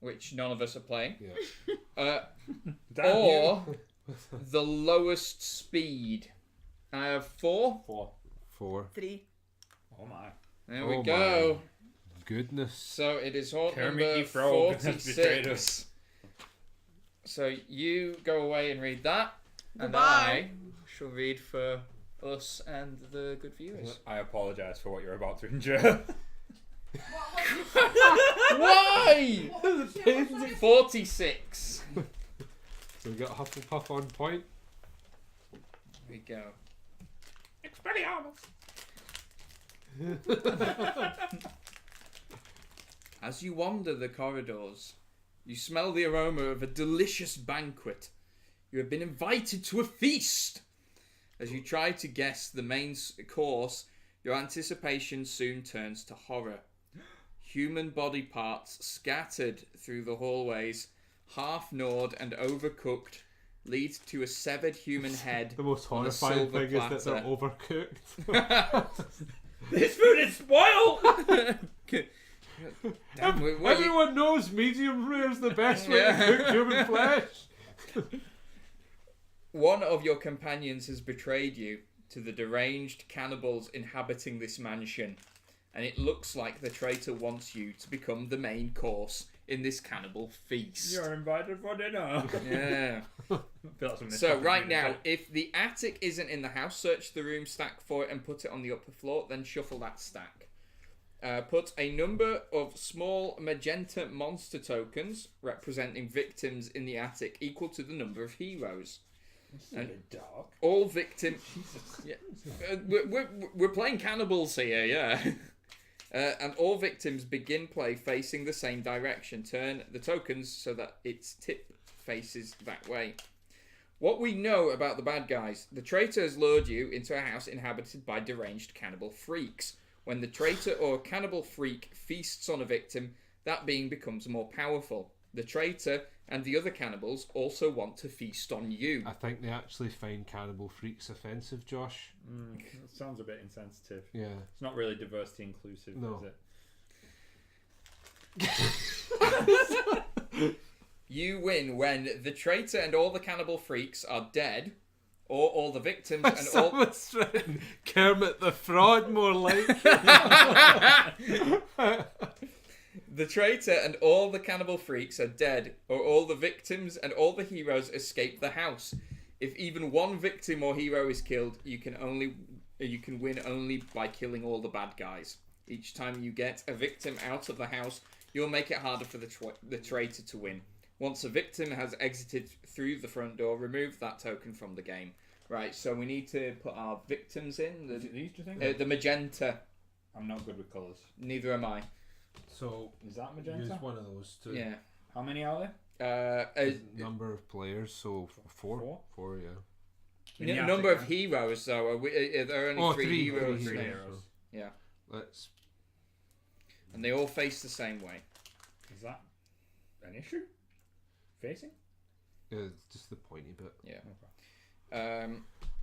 which none of us are playing. Yeah. Damn Or the lowest speed. I have 4. 4. 3. Oh my. There we Oh go. Goodness. So it is haunt Kermit number the Frog has 46. betrayed us. So you go away and read that, and Goodbye. I shall read for us and the good viewers. I apologise for what you're about to endure. Why? 46. So we got Hufflepuff on point. Here we go. As you wander the corridors, you smell the aroma of a delicious banquet. You have been invited to a feast. As you try to guess the main course, your anticipation soon turns to horror. Human body parts scattered through the hallways, half gnawed and overcooked, lead to a severed human head. The most on a horrifying silver thing is that they're platter. overcooked. This food is spoiled! Damn, what you- Everyone knows medium rare is the best way to cook human flesh. One of your companions has betrayed you to the deranged cannibals inhabiting this mansion, and it looks like the traitor wants you to become the main course in this cannibal feast. You're invited for dinner. Yeah. I feel that's a missed So right opportunity. now, if the attic isn't in the house, search the room stack for it and put it on the upper floor, then shuffle that stack. Put a number of small magenta monster tokens representing victims in the attic equal to the number of heroes. It's a bit dark. All victims. Yeah. We're playing cannibals here, yeah. And all victims begin play facing the same direction. Turn the tokens so that its tip faces that way. What we know about the bad guys: the traitor has lured you into a house inhabited by deranged cannibal freaks. When the traitor or cannibal freak feasts on a victim, that being becomes more powerful. The traitor and the other cannibals also want to feast on you. I think they actually find cannibal freaks offensive, Josh. That sounds a bit insensitive. Yeah. It's not really diversity inclusive, No. is it? You win when the traitor and all the cannibal freaks are dead, or all the victims and all... Someone's written Kermit the Frog more like. The traitor and all the cannibal freaks are dead, or all the victims and all the heroes escape the house. If even one victim or hero is killed, you can win only by killing all the bad guys. Each time you get a victim out of the house, you'll make it harder for the traitor to win. Once a victim has exited through the front door, remove that token from the game. Right, so we need to put our victims in. Is it these, do you think? The magenta. I'm not good with colours. Neither am I. So Is that magenta? use one of those two. Yeah. How many are there? Number of players, so four. Four, yeah. Number of heroes, though. Are there only three heroes? Three now? heroes. Yeah. Let's. And they all face the same way. Is that an issue? Facing? Just the pointy bit. Yeah.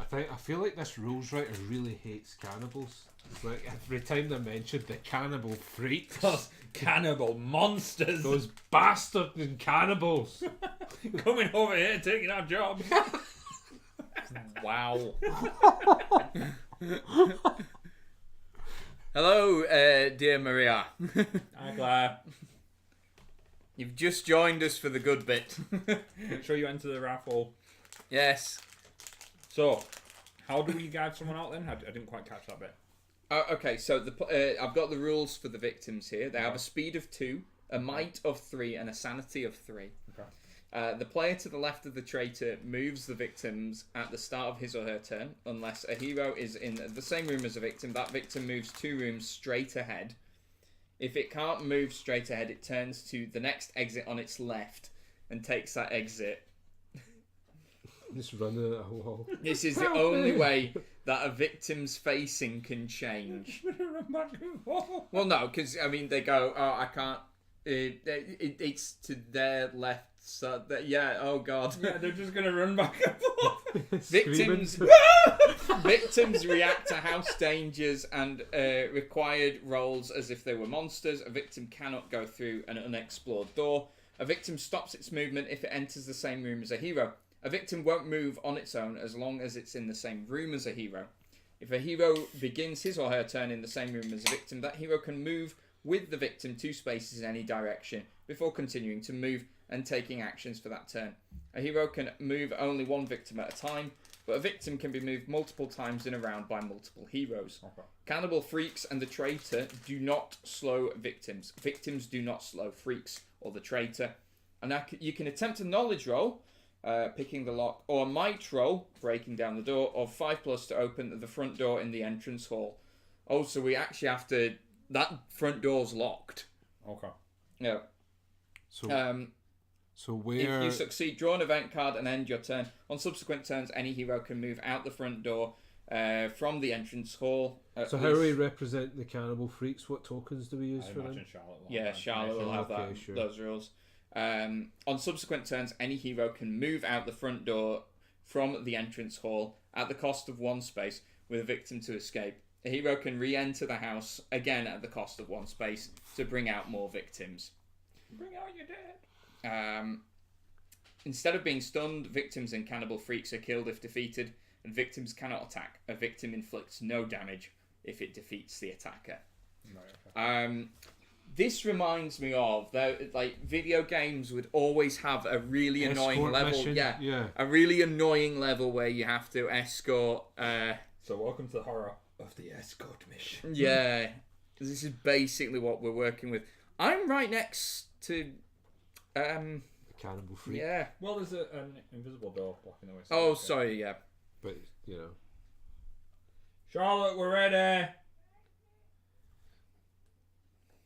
Okay. I feel like this rules writer really hates cannibals. It's like every time they're mentioned, the cannibal freaks. Those cannibal monsters Those bastards and cannibals. coming over here taking our jobs. Wow. Hello, dear Maria. Hi, Claire. You've just joined us for the good bit. Make sure you enter the raffle. Yes. So, how do we guide someone out then? I didn't quite catch that bit. Okay, so I've got the rules for the victims here. They have a speed of 2, a might of 3, and a sanity of 3. Okay. The player to the left of the traitor moves the victims at the start of his or her turn. Unless a hero is in the same room as a victim, that victim moves 2 rooms straight ahead. If it can't move straight ahead, it turns to the next exit on its left and takes that exit. Just running at a wall. This is the only way that a victim's facing can change. Well, no, because, I mean, they go, oh, I can't. It's to their left. So yeah, oh god. Yeah, they're just going to run back and forth. Victims react to house dangers and required rolls as if they were monsters. A victim cannot go through an unexplored door. A victim stops its movement if it enters the same room as a hero. A victim won't move on its own as long as it's in the same room as a hero. If a hero begins his or her turn in the same room as a victim, that hero can move with the victim 2 spaces in any direction before continuing to move and taking actions for that turn. A hero can move only one victim at a time, but a victim can be moved multiple times in a round by multiple heroes. Okay. Cannibal freaks and the traitor do not slow victims. Victims do not slow freaks or the traitor. And you can attempt a knowledge roll, picking the lock, or a might roll, breaking down the door, of 5+ to open the front door in the entrance hall. Oh, so we actually have to... That front door's locked. Okay. Yeah. So where... If you succeed, draw an event card and end your turn. On subsequent turns, any hero can move out the front door from the entrance hall. So how do we represent the cannibal freaks? What tokens do we use for them? Charlotte will Yeah, Charlotte will have that, sure. those rules. On subsequent turns, any hero can move out the front door from the entrance hall at the cost of 1 space with a victim to escape. A hero can re-enter the house, again at the cost of 1 space, to bring out more victims. Bring out your dead. Instead of being stunned, victims and cannibal freaks are killed if defeated, and victims cannot attack. A victim inflicts no damage if it defeats the attacker. Right, okay. This reminds me of video games would always have a really annoying Escort level. mission? Yeah. A really annoying level where you have to escort. So welcome to the horror of the escort mission. Yeah, this is basically what we're working with. I'm right next to. Cannibal freak. Yeah. Well, there's an invisible door blocking the way. Oh, sorry. Yeah. But you know. Charlotte, we're ready.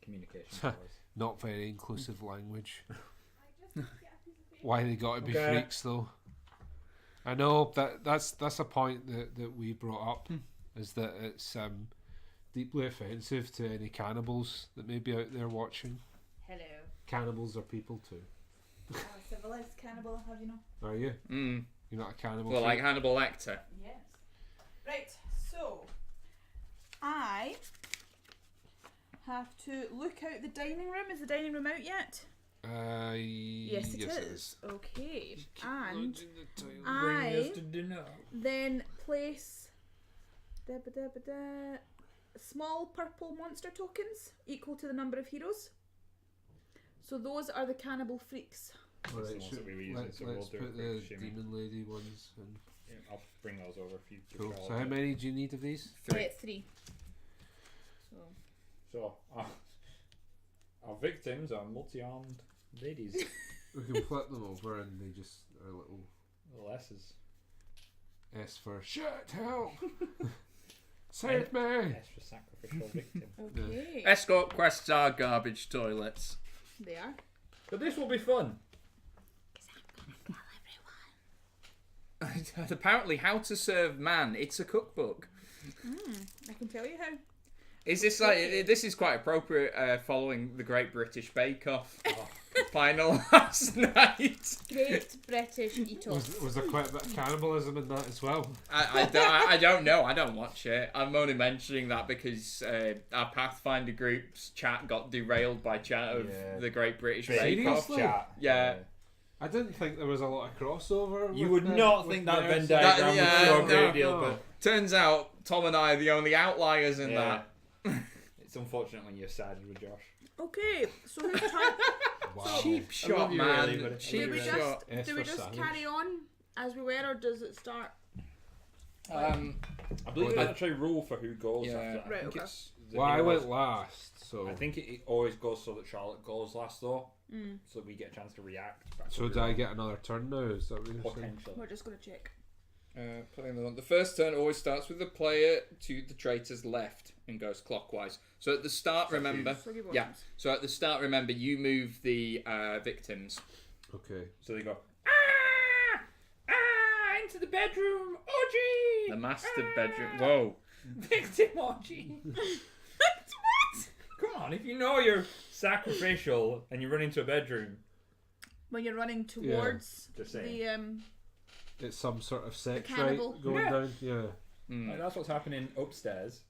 Communication powers. Not very inclusive language. Why they got to be Okay. freaks though? I know that's a point that we brought up, is that it's deeply offensive to any cannibals that may be out there watching. Hello. Cannibals are people too. I'm a civilized cannibal, have you know? Are you? Mm. You're not a cannibal. Well, like freak? Hannibal Lecter. Yes. Right, so I have to look out the dining room. Is the dining room out yet? Yes, it is. Okay. And Lodging the tile. Bring us I to dinner. then place small purple monster tokens equal to the number of heroes. So those are the cannibal freaks. Alright, the ones that we were using, let's so we'll do put it the for Shimmy. demon lady ones in. Yeah, I'll bring those over if you. Cool. So how many do you need of these? 3. 3. So So our victims are multi-armed ladies. We can flip them over and they just are little Little S's. S for shit, help! Save me! Extra sacrificial victim. okay, Escort quests are garbage toilets. they are. But this will be fun. Apparently, How to Serve Man. It's a cookbook. I can tell you how. Is this like this is quite appropriate following the Great British Bake Off final last night? Great British Eat-Off. Was there quite a bit of cannibalism in that as well? I don't know. I don't watch it. I'm only mentioning that because our Pathfinder group's chat got derailed by chat of Yeah. the Great British Bake Bake Off. Seriously? Chat. Yeah. I didn't think there was a lot of crossover. You with would the- not with think that theirs. Venn diagram would yeah, show a no, great deal, no. but Turns out Tom and I are the only outliers in that. it's unfortunate when you're sided with Josh. Okay, so who's trying? Wow. Cheap I shot, love you, man. really, but- Cheap Do we shot. S do we for just savage. carry on as we were, or does it start? I believe Well, there's actually a rule for who goes Yeah. after. I Right, think okay. it's the Well, I heroes. went last, so. I think it always goes so that Charlotte goes last though, so that we get a chance to react. Back So to do I get another turn now? Is that what you're saying? potentially? We're just gonna check. Playing the first turn always starts with the player to the traitor's left and goes clockwise. So at the start, remember. So give Yeah. options. So at the start, remember you move the victims. Okay. So they go into the bedroom, orgy. The master bedroom. Whoa. Victim orgy. Come on, if you know you're sacrificial and you run into a bedroom, When you're running towards Just saying. the It's some sort of sex right cannibal. going Yeah. down. Yeah. like, that's what's happening upstairs.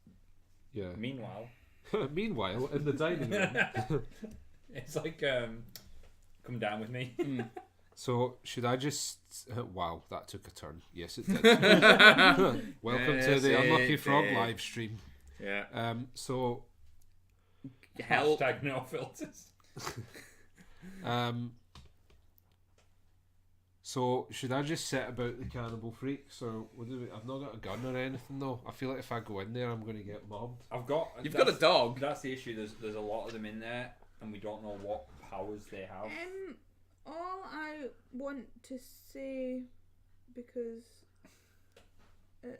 Yeah. Meanwhile, Meanwhile, in the dining room. it's like come down with me. So should I just? Wow, that took a turn. Yes, it did. Welcome to Yes, the Unlucky it Frog did. live stream. Yeah. So Help. Hashtag no filters. So should I just set about the cannibal freaks, or what do we? I've not got a gun or anything though. I feel like if I go in there, I'm going to get mobbed. I've got. You've got a dog. That's the issue. There's a lot of them in there, and we don't know what powers they have. all I want to say, because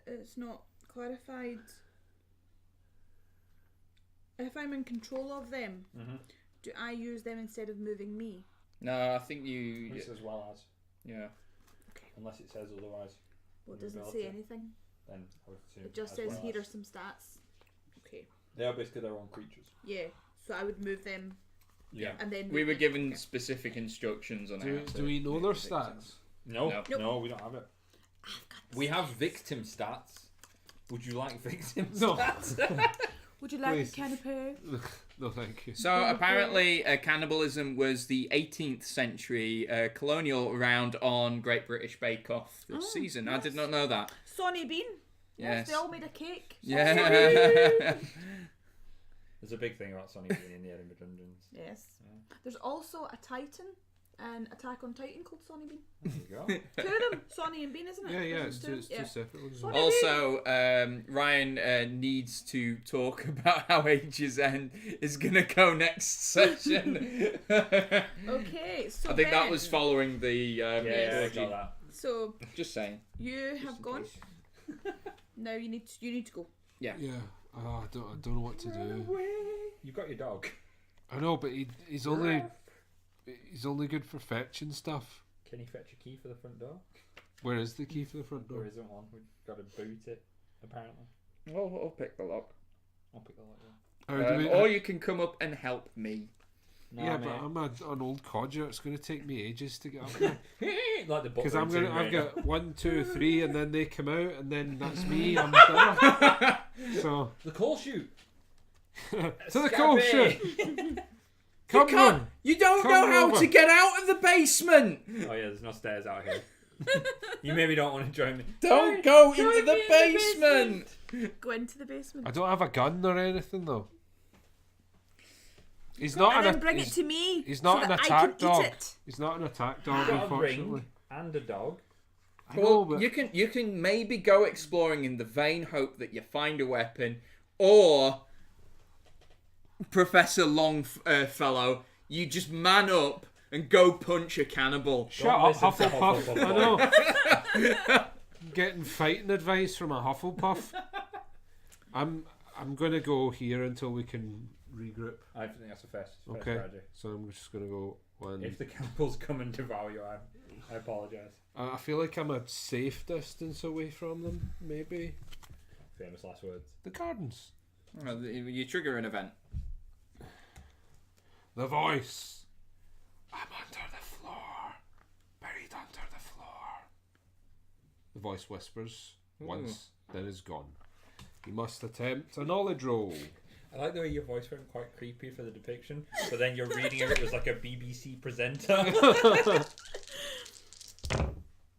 it's not clarified, if I'm in control of them, do I use them instead of moving me? No, I think you. Just as well as, Yeah. unless it says otherwise. Well, it Your doesn't ability. say anything. Then I would assume It just as says well here are as. some stats. Okay. They are basically their own creatures. Yeah. So I would move them Yeah. and then We move were them. given Okay. specific instructions on how to. Do we know their stats? No, No. Nope. no, we don't have it. We have victim stats. Would you like victim No. stats? Would you like Please. a canapé? No, thank you. So apparently, cannibalism was the 18th century colonial round on Great British Bake Off this season. I did not know that. Sonny Bean. Yes. They all made a cake. Yeah. There's a big thing about Sonny being in the Edinburgh Dungeons. Yes. There's also a Titan, an Attack on Titan called Sonny Bean. There you go. Two of them, Sonny and Bean, isn't it? Yeah, There's it's two Yeah. separate ones. Sonny Also, Ryan needs to talk about how Ages End is going to go next session. Okay, so I think that Ben, was following the Yeah, I orgy. got that. So Just saying. you Just have in gone. case. Now you need to go. Yeah. Oh, I don't know what to do. You've got your dog. I know, but he's only good for fetching stuff. Can you fetch a key for the front door? Where is the key for the front There door? isn't one. We've got to boot it, apparently. I'll pick the lock. I'll pick the lock. Or do we- Or you can come up and help me. No, yeah, mate. but I'm an old codger. It's going to take me ages to get up there. Like the Because butler in I've Tomb Raider. got 1, 2, 3, and then they come out, and then that's me. I'm done. So the coal chute. to the coal Scabby. chute. Come on. You don't Come know how over. to get out of the basement. Oh yeah, there's no stairs out here. You maybe don't want to join me. Don't go join into the me in the basement. Go into the basement. I don't have a gun or anything though. He's And not then an bring it he's, to me. he's not so an that I attack can dog. Eat it. He's not an attack You've dog, got a unfortunately. ring and a dog. I know, Well, but you can maybe go exploring in the vain hope that you find a weapon, or Professor Longfellow, you just man up and go punch a cannibal. shut Don't up, listen to Hufflepuff. Hufflepuff. I know. Getting fighting advice from a Hufflepuff. I'm gonna go here until we can regroup. I think that's a fair Okay. strategy. So I'm just gonna go one. If the cannibals come and devour you, I apologise. I feel like I'm a safe distance away from them. Maybe Famous last words. the gardens. You trigger an event. The voice. I'm under the floor. Buried under the floor. The voice whispers once, then is gone. You must attempt a knowledge roll. I like the way your voice went quite creepy for the depiction, but then you're reading it as like a BBC presenter.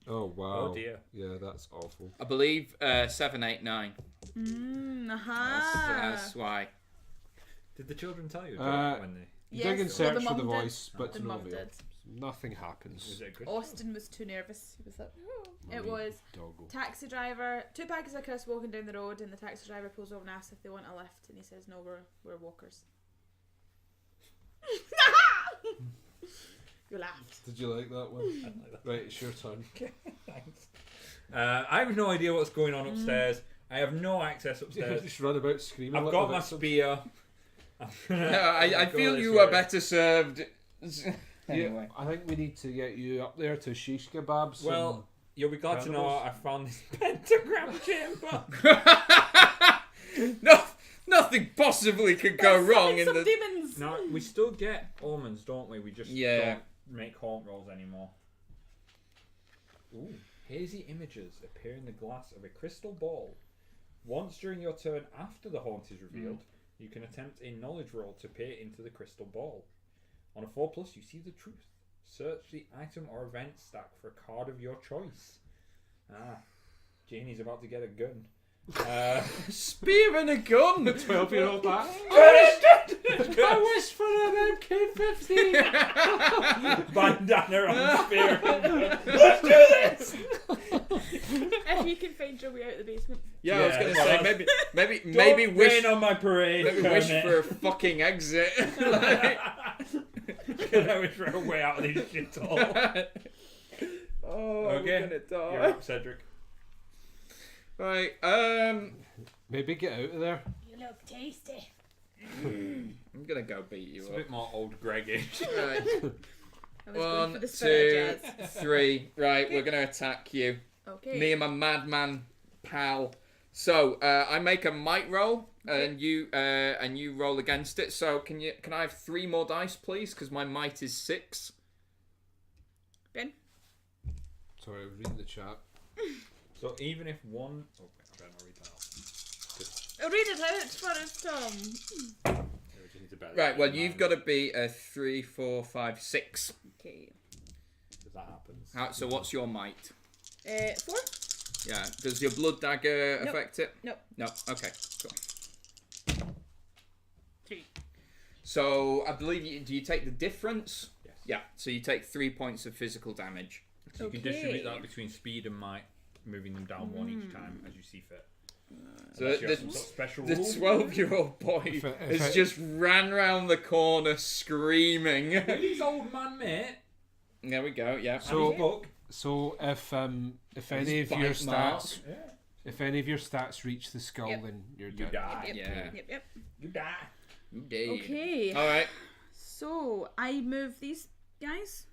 Oh wow. Oh dear. Yeah, that's awful. I believe 7, 8, 9. That's why. Did the children tell you when they... You dig and Yes, search well, the for the mum did. voice, but The to no mum avail. did. Nothing happens. Was it good? Austin was too nervous. He was like, oh. It Mummy was doggo. taxi driver, two packers like us walking down the road, and the taxi driver pulls over and asks if they want a lift, and he says, no, we're walkers. You laughed. Did you like that one? I didn't like that. Right, it's your turn. Thanks. I have no idea what's going on upstairs. I have no access upstairs. Just run about screaming. I've like got a my vixen. spear. I Go feel this you way. are better served. Anyway. Yeah, I think we need to get you up there to shish kebabs. Well, you'll be glad to know cannibals. I found this pentagram chamber. No, nothing possibly could go wrong in Some the. demons. Now, we still get omens, don't we? We just Yeah. don't make haunt rolls anymore. Ooh. Hazy images appear in the glass of a crystal ball. Once during your turn after the haunt is revealed, you can attempt a knowledge roll to peer into the crystal ball. On a 4+, you see the truth. Search the item or event stack for a card of your choice. Ah, Janie's about to get a gun. Spear and a gun. 12-year-old lad. I wish for an MK15. bandana on spear. Let's do this! If you can find your way out of the basement. Yeah, I was Yeah, gonna well, say maybe Don't wish rain on my parade. maybe wish Kermit. for a fucking exit. Like- Can I wish for a way out of this shithole? Oh, Okay. I'm gonna die. You're up, Cedric. Right. Maybe get out of there. You look tasty. I'm gonna go beat you It's a up. bit more old Greggish. Right. I was going for 1, the spirit 2, jazz. 3. Right, we're gonna attack you. Okay. Me and my madman pal. So I make a might roll, and you roll against it. So can I have 3 more dice, please? Because my might is 6. Ben? Sorry, I was reading the chat. So even if one... Oh, wait, I better not read that out. Oh, read it out for us, Tom. We just need to bear that Right. Well, in you've mind. got to be a 3, 4, 5, 6. Okay. If that happens. So what's your might? 4? Yeah. Does your blood dagger Nope. affect it? Nope. No. Okay. Cool. 3. So I believe do you take the difference? Yes. Yeah. So you take 3 points of physical damage. So you can Okay. distribute that between speed and might, moving them down one each time as you see fit. So Unless you have the some sort of special the rule. 12-year-old boy If has I- just ran round the corner screaming. He's old man, mate. There we go. Yeah. So- And his book. So if any His of your bite mark. stats, Yeah. if any of your stats reach the skull, Yep. then you're You dead. die. Yep. Yeah. Yep. You die. Indeed. Okay. All right. So, I move these guys.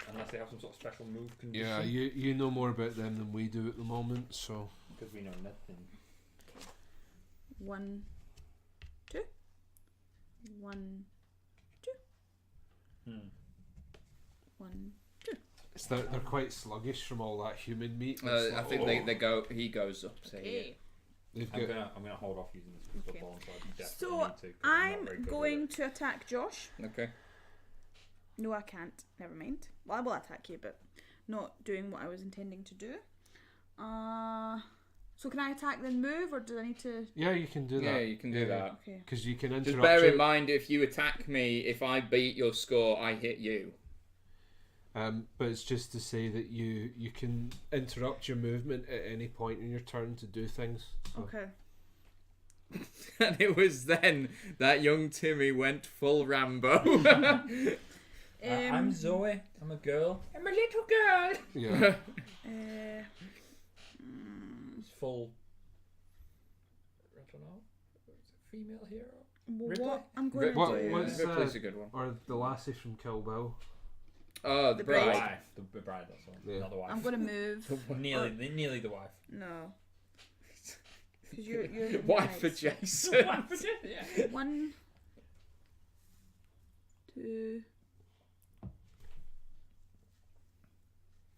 Unless they have some sort of special move condition. Yeah, you know more about them than we do at the moment, so Because we know nothing. 1, 2. 1, 2. 1. they're quite sluggish from all that human meat. It's I like, think oh. they go. He goes up. So Okay. They've I'm got. gonna hold off using this crystal Okay. ball until I definitely So need to. 'Cause I'm not I'm very good with going it. to attack Josh. Okay. No, I can't. Never mind. Well, I will attack you, but not doing what I was intending to do. So can I attack then move, or do I need to? Yeah, you can do that. Yeah, you can do that. Okay. Because you can Just interrupt. bear in your- mind, if you attack me, if I beat your score, I hit you. But it's just to say that you can interrupt your movement at any point in your turn to do things. So. Okay. And it was then that young Timmy went full Rambo. I'm Zoe. I'm a girl. I'm a little girl. Yeah. It's full. I don't know. Female hero. What Ripley? I'm going to What- do? what's- Ripley's a good one. Or the lassie from Kill Bill. Oh, the The The bride. wife. The bride. That's one. Yeah. Not the wife. I'm going to move. Nearly the wife. No. Because you're Wife for next. Jason. Yeah. 1, 2,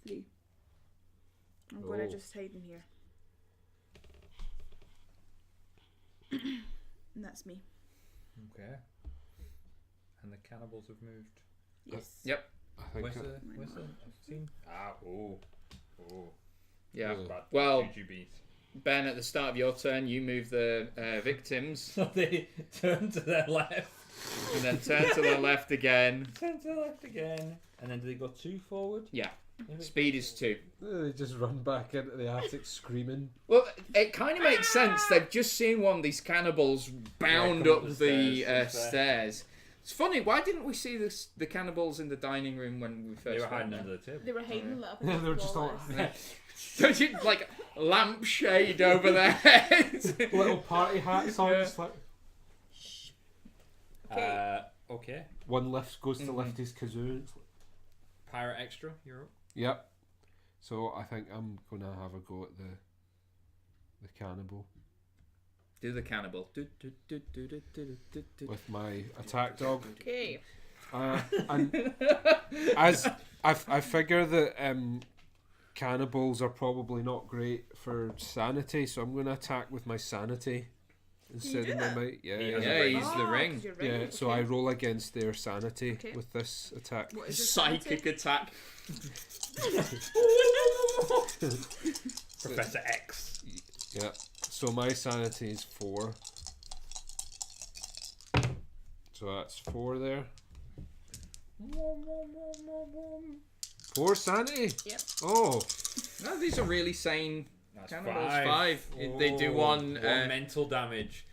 3. I'm going to Oh. just hide in here. And that's me. Okay. And the cannibals have moved. Yes. Yep. I think. Where's the scene? Oh. Yeah. Yeah. Bad. Well, GGBs. Ben, at the start of your turn, you move the victims So they turn to their left. and then turn to the left again. Turn to the left again. And then do they go 2 forward? Yeah. Speed is 2. They just run back into the attic screaming. Well, it kind of makes sense. They've just seen one of these cannibals bound come up up the stairs. It's funny. Why didn't we see the cannibals in the dining room when we first? They were went hiding there? under the table. They were hiding up. Yeah, they were just all Don't you, like lampshade over their heads? little party hats on. Yeah. Just like Okay. one goes to lift his kazoo. It's like, Pirate extra, you're up. yep. So I think I'm gonna have a go at the cannibal Do the cannibal. with my attack dog. Okay. And as I figure that cannibals are probably not great for sanity, so I'm going to attack with my sanity instead do of my that? might. Yeah, Yeah, Yeah, he's the 'cause ring. you're yeah. right, So okay. I roll against their sanity Okay. with this attack. What is your Psychic sanity? attack. Professor X. Yeah. So my sanity is 4. So that's 4 there. 4 sanity. Yep. Oh, No, these are really sane That's cannibals. 5. 5. They do one. Mental damage.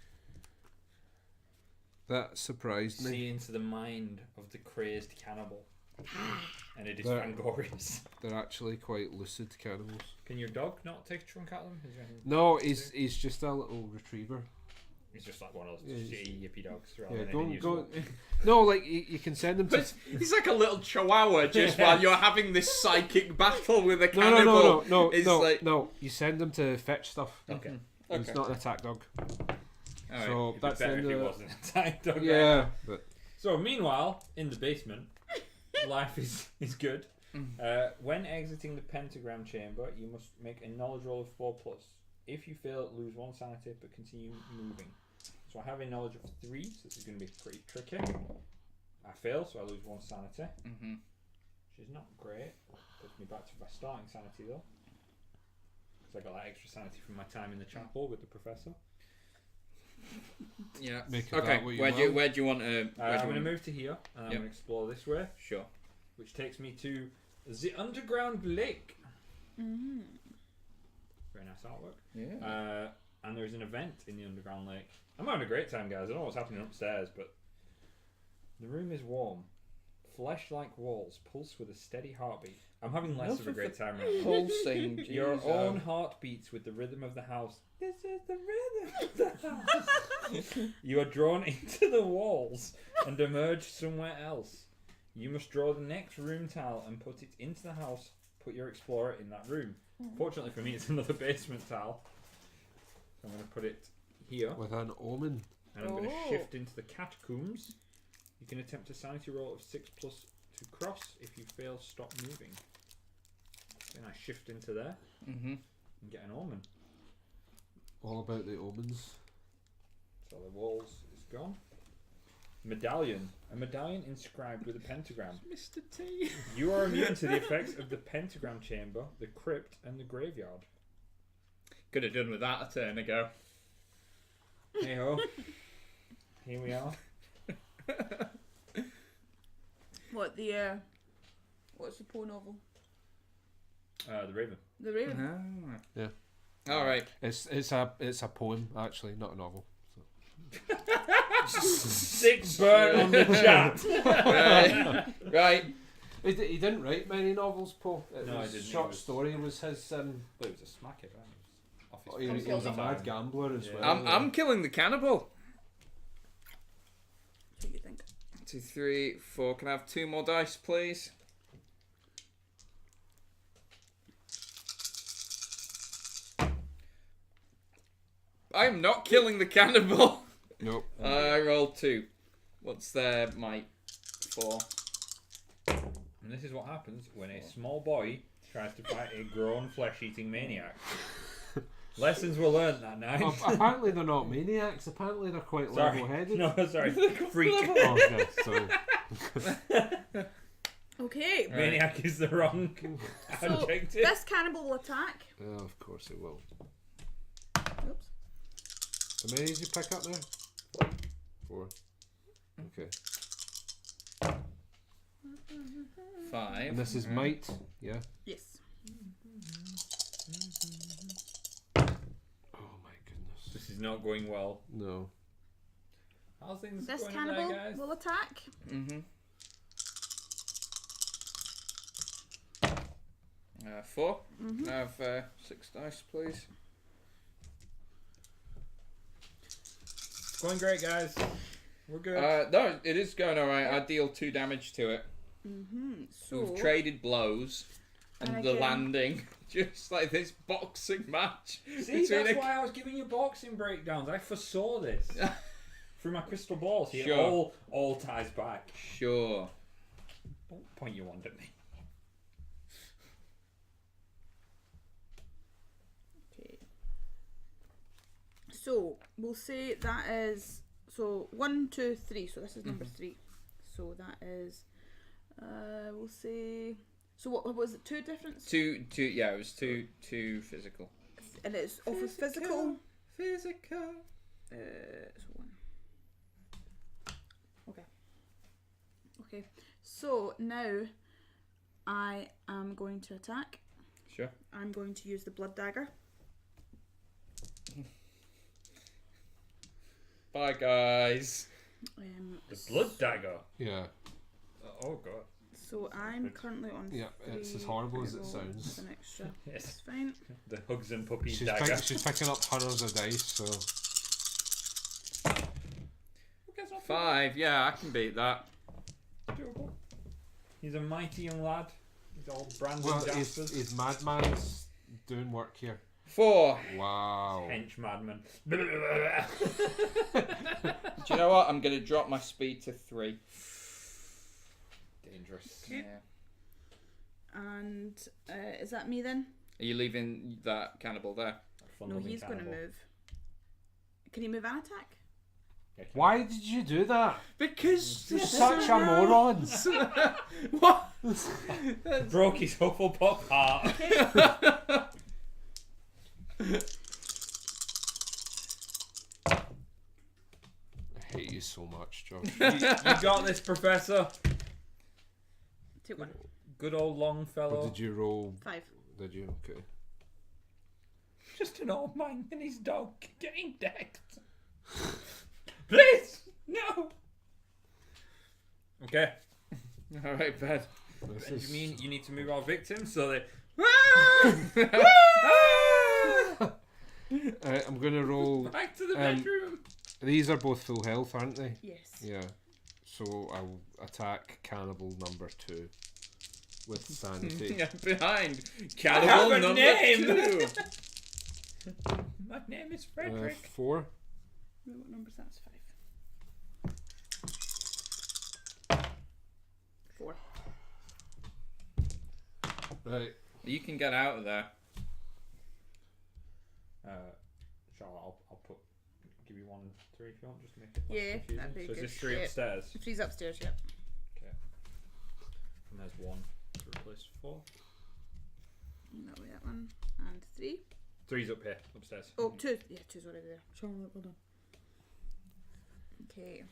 that surprised me. See into the mind of the crazed cannibal. And it is There. Fangorius. They're actually quite lucid cannibals. Can your dog not take a chunk out of them? Is there anything- No, he's just a little retriever. He's just like one of those Yeah, he's- shitty yippy dogs. Rather Yeah, than go anything go. useful. No, like you can send them to. But he's like a little chihuahua just while you're having this psychic battle with a No, cannibal. no. It's like- No. You send them to fetch stuff. Okay. It's not an attack dog. Alright. So It'd be that's the better end if it of wasn't a tag dog. Yeah, but So meanwhile, in the basement, life is good. When exiting the pentagram chamber, you must make a knowledge roll of 4+. If you fail, lose 1 sanity, but continue moving. So I have a knowledge of 3, so this is going to be pretty tricky. I fail, so I lose 1 sanity, which is not great. Puts me back to my starting sanity though, because I got that extra sanity from my time in the chapel with the professor. Yeah. Make it Okay. that what you Where do you want. want to? I'm going to move to here, and I'm Yep. going to explore this way, Sure. which takes me to the underground lake. Mm-hmm. Very nice artwork. Yeah. And there's an event in the underground lake. I'm having a great time, guys. I don't know what's happening upstairs, but the room is warm. Flesh-like walls pulse with a steady heartbeat. I'm having less of a great time right now. Pulsing. Your own heart beats with the rhythm of the house. This is the rhythm of the house. You are drawn into the walls and emerge somewhere else. You must draw the next room tile and put it into the house. Put your explorer in that room. Fortunately for me, it's another basement tile. So I'm going to put it here. With an omen. And I'm going to Oh. shift into the catacombs. You can attempt a sanity roll of 6+ to cross. If you fail, stop moving. Then I shift into there Mm-hmm. and get an omen. All about the omens. So the walls is gone. Medallion. A medallion inscribed with a pentagram. Mr. T. You are immune to the effects of the pentagram chamber, the crypt, and the graveyard. Could have done with that a turn ago. Hey ho. Here we are. What what's the Poe novel? The Raven. The Raven. Ah. Yeah. All right. It's a poem actually, not a novel. So. 6 burn on the chat. Right. He didn't write many novels, Poe. No, His he didn't. short story was his. But it was a smacker, right? He was a mad gambler as well. I'm killing the cannibal. What do you think? 2, 3, 4. Can I have 2 more dice, please? I am not killing the cannibal. Nope. I rolled 2. What's their might? 4. And this is what happens when a small boy tries to fight a grown flesh-eating maniac. Lessons were learned that night. Apparently they're not maniacs. Apparently they're quite Sorry. level-headed. No, sorry. Freak. Oh, okay, sorry. Okay. Right. Maniac is the wrong So adjective. this cannibal will attack. Yeah, of course it will. Oops. How many did you pick up there? 4. Okay. 5. And this is might. Yeah. Yes. Oh my goodness. This is not going well. No. How's things This going cannibal there, guys? will attack. Mm-hmm. 4. Can I have 6 dice, please? It's going great, guys. We're good. No, it is going alright. I deal 2 damage to it. So We've traded blows. And And the again- landing. Just like this boxing match. See, that's why I was giving you boxing breakdowns. I foresaw this through my crystal ball. See, Sure. it all ties back. Sure. Don't point your wand at me. Okay. So we'll say that is 1, 2, 3. So this is number 3. So that is we'll say. So what was it? 2 difference? 2, yeah, it was 2 physical. And it's off of physical. Physical. So 1. Okay. Okay. So now I am going to attack. Sure. I'm going to use the blood dagger. Bye, guys. The blood dagger. Yeah. Oh god. So I'm currently on. Yeah, it's 3. as horrible as it Roll sounds. An extra. Yes. It's fine. The hugs and puppies She's, dagger. she's picking up hundreds of dice, so. 5, yeah, I can beat that. Doable. He's a mighty young lad. He's all branded Well, Jaspers. he's Madman's doing work here. 4. Wow. Hench madman. Do you know what? I'm going to drop my speed to 3. Dangerous. Yeah. And is that me then? Are you leaving that cannibal there? No, he's going to move. Can he move and attack? Why did you do that? Because You're such a moron. What? Broke his Hufflepuff heart. I hate you so much, Josh. you got this, Professor. 2, 1. Good old Longfellow. What did you roll? 5. Did you? Okay. Just an old man and his dog getting decked. Please, no. Okay. Alright, Ben. This You mean you need to move our victims so that I'm gonna roll. back to the bedroom? These are both full health, aren't they? Yes. Yeah. So I'll attack cannibal number 2 with sanity. Yeah, behind. have Cannibal a number name. 2. My name is Frederick. 4. What number is that? It's 5. 4. Right. You can get out of there. I'll give you 1, 3 if you want, just to make it less Yeah, confusing. that'd be so good. is this 3 upstairs? 3's upstairs, yep. Okay. And there's 1 to replace 4. That'll be that one. And 3. 3's up here, upstairs. Oh, 2. Yeah, 2's already there. Charlotte, well done. Okay.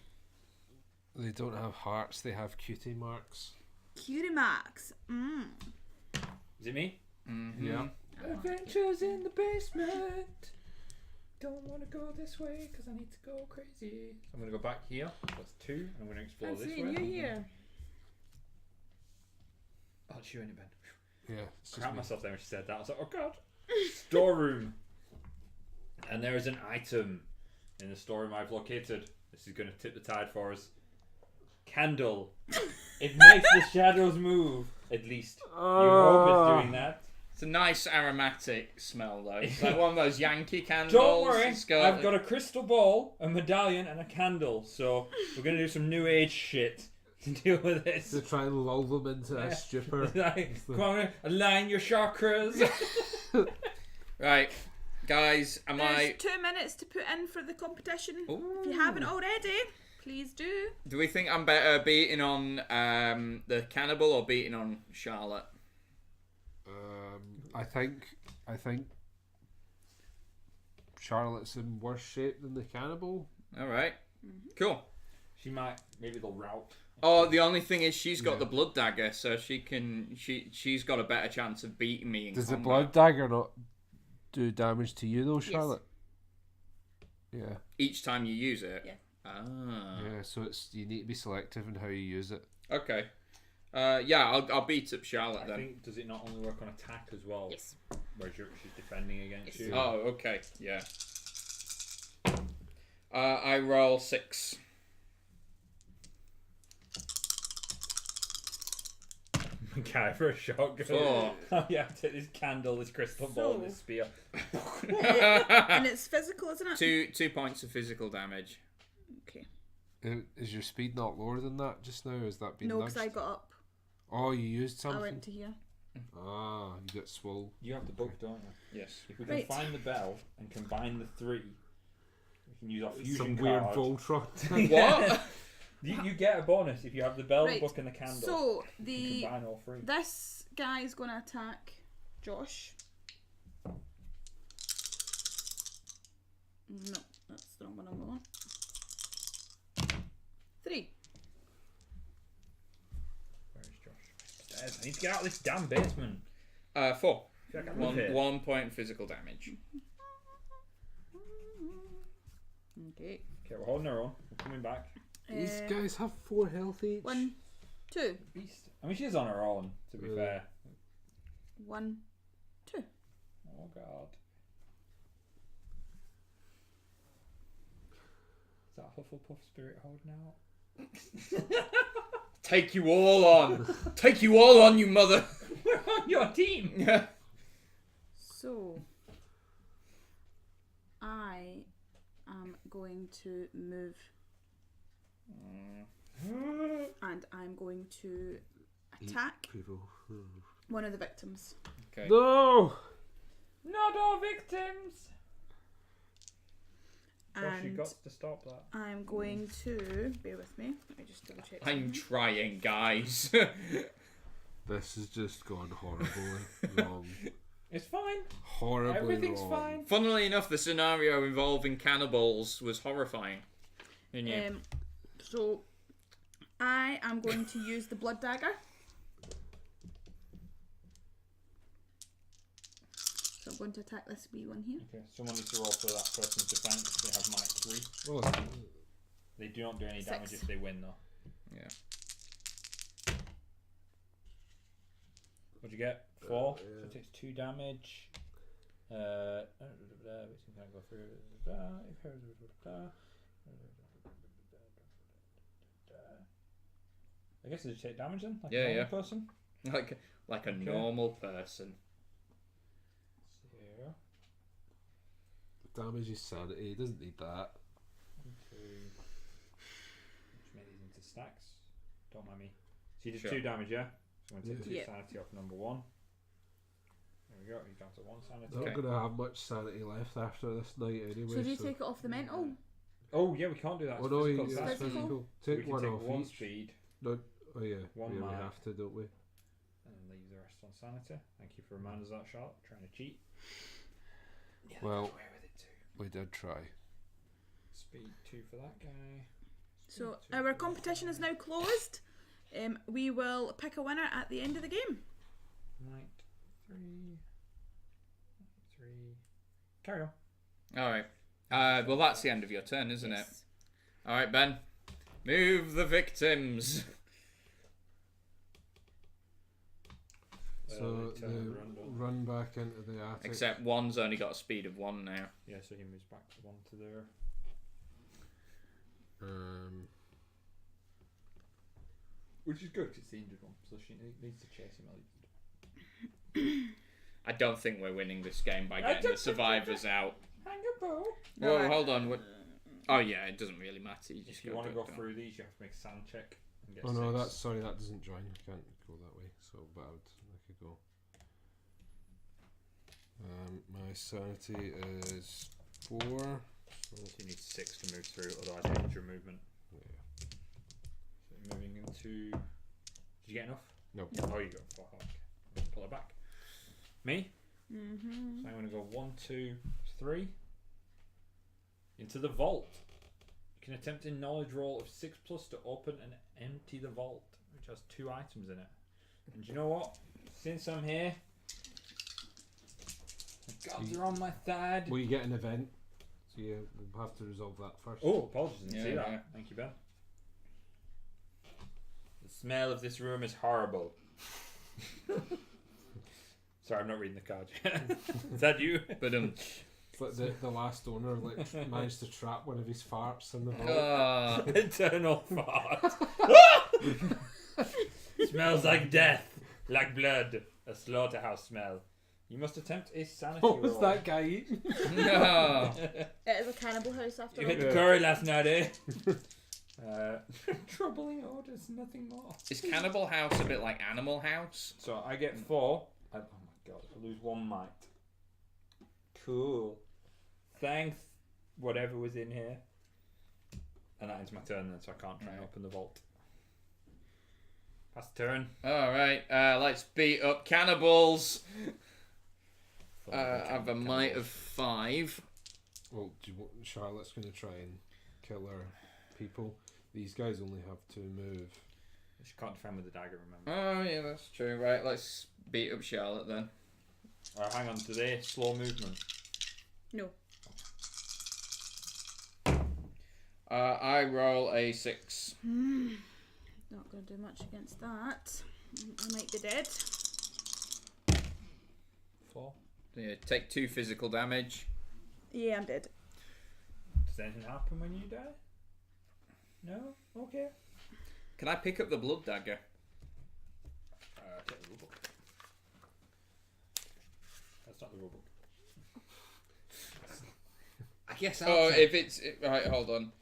They don't have hearts, they have cutie marks. Cutie marks. Is it me? Mm-hmm. Yeah. Adventures in the basement. Don't want to go this way because I need to go crazy. I'm going to go back here. That's 2. And I'm going to explore I'm this seeing way. you here. Oh, it's you in it, Ben. Yeah. It's just Crap me. myself then when she said that. I was like, oh god. Storeroom. And there is an item in the storeroom I've located. This is going to tip the tide for us. Candle. It makes the shadows move. At least you hope it's doing that. It's a nice aromatic smell though. It's like one of those Yankee candles. Don't worry, It's got, I've got a crystal ball, a medallion, and a candle. So we're going to do some new age shit to deal with this. To try and lull them into a stupor. Like, come on, align your chakras. Right, guys, There's 2 minutes to put in for the competition. If you haven't already, please do. Do we think I'm better beating on the cannibal or beating on Charlotte? I think Charlotte's in worse shape than the cannibal. All right, cool. She might, maybe they'll rout. Oh, the only thing is she's got the blood dagger, so she's got a better chance of beating me in Does the combat. blood dagger not do damage to you though, Charlotte? Yeah. Each time you use it? Yeah. Ah. Yeah, so you need to be selective in how you use it. Okay. Yeah, I'll beat up Charlotte I then. think, does it not only work on attack as well? Yes. Where she's defending against you? Oh, okay. Yeah. I roll 6. Guy for a shotgun. 4. Oh yeah, take this candle, this crystal ball, and this spear. And it's physical, isn't it? 2 points of physical damage. Okay. Is your speed not lower than that just now? Has that been No, nudged? because I got up. Oh, you used something? I went to here. Ah, you got swole. You have the book, don't you? Yes. If we can Right. find the bell and combine the 3, we can use our fusion Some card. weird Voltron. What? You get a bonus if you have the bell, Right. book, and the candle. So, You combine all 3. this guy's going to attack Josh. No, that's the wrong one I'm on. 3. Where is Josh? Stairs. I need to get out of this damn basement. 4. I feel like I'm up here. 1 point physical damage. Okay. Okay, we're holding our own. We're coming back. These guys have 4 health each. 1, 2. Beast. I mean, she's on her own, to be fair. 1, 2. Oh, God. Is that Hufflepuff spirit holding out? Take you all on. Take you all on, you mother. We're on your team! Yeah. So, I am going to move and I'm going to attack People. one of the victims. Okay. No! Not all victims! Josh, you And got to stop that. I'm going to, bear with me, let me just double check. I'm something. trying, guys. This has just gone horribly wrong. It's fine. Horribly Everything's wrong. fine. Funnily enough, the scenario involving cannibals was horrifying. Didn't you? So, I am going to use the blood dagger. So I'm going to attack this wee one here. Okay, someone needs to roll for that person's defense. They have might 3. Oh, They do not do any damage 6. if they win, though. Yeah. What'd you get? 4. So it takes 2 damage. Which can I go through? I guess did you take damage then? Like Yeah, a normal yeah. person? Like a normal person. So, damage his sanity. He doesn't need that. 2. Which made these into stacks. Don't mind me. So you did Sure. 2 damage, yeah? So I'm going to take 2 Yeah. sanity off number 1. There we go. He's down to 1 sanity. I'm not going to have much sanity left after this night anyway. So do you take it off the mental? Oh yeah, we can't do that. Oh no, Physical, it's so that's physical. we Take can one take off 1 each. speed No, oh yeah, One yeah, we mark. have to, don't we? and then leave the rest on sanity. Thank you for reminding us of that, Charlotte. Trying to cheat. Yeah, Well, got away with it too. We did try. Speed 2 for that guy. So Speed 2 our for that competition guy. is now closed. We will pick a winner at the end of the game. Knight 3. Carry on. All right. Well, that's the end of your turn, isn't it? Yes. All right, Ben. Move the victims. So they they turn and run. run back into the attic. Except one's only got a speed of 1 now. Yeah, so he moves back to 1 to there. Which is good because it's the injured one, so she needs to chase him at least. I don't think we're winning this game by getting the survivors out. Hang a bow. Whoa, Alright. hold on. What? Oh yeah, it doesn't really matter. You just If you want to do go it, through these, you have to make a sand check and get Oh no, 6. that's sorry, that doesn't join. I can't go that way. So, but I could go. My sanity is 4. So you need 6 to move through, otherwise you lose your movement. Yeah. So moving into. Did you get enough? Nope. Oh, you got 4. Okay. Pull it back. Me? Mm-hmm. So I'm going to go 1, 2, 3. Into the vault. You can attempt a knowledge roll of 6+ to open and empty the vault, which has 2 items in it. And do you know what? Since I'm here, the gods are on my side. Well, you get an event, so yeah, we'll have to resolve that first. Oh, apologies, didn't see Yeah, that. yeah. Thank you, Ben. The smell of this room is horrible. Sorry, I'm not reading the card yet. Is that you? But It's like the last owner managed to trap one of his farts in the vault. Eternal fart. Smells like death, like blood, a slaughterhouse smell. You must attempt a sanity What was roll. that guy eating? no. It is a cannibal house after You all. hit the curry last night, eh? Troubling orders, nothing more. Is Cannibal House a bit like Animal House? So I get 4. Oh my god, I lose 1 might. Cool. Thanks, whatever was in here. And that ends my turn then, so I can't try and open the vault. Pass the turn. All right. Let's beat up cannibals. I have a might of 5. Well, Charlotte's going to try and kill her people. These guys only have to move. She can't defend with the dagger, remember. Oh yeah, that's true. Right. Let's beat up Charlotte then. Hang on, do they slow movement? No. I roll a 6. Not going to do much against that. I might be dead. 4. Yeah, take 2 physical damage. Yeah, I'm dead. Does anything happen when you die? No? Okay. Can I pick up the blood dagger? Take the rulebook. That's not the rulebook. I guess. Oh, if it's right, hold on.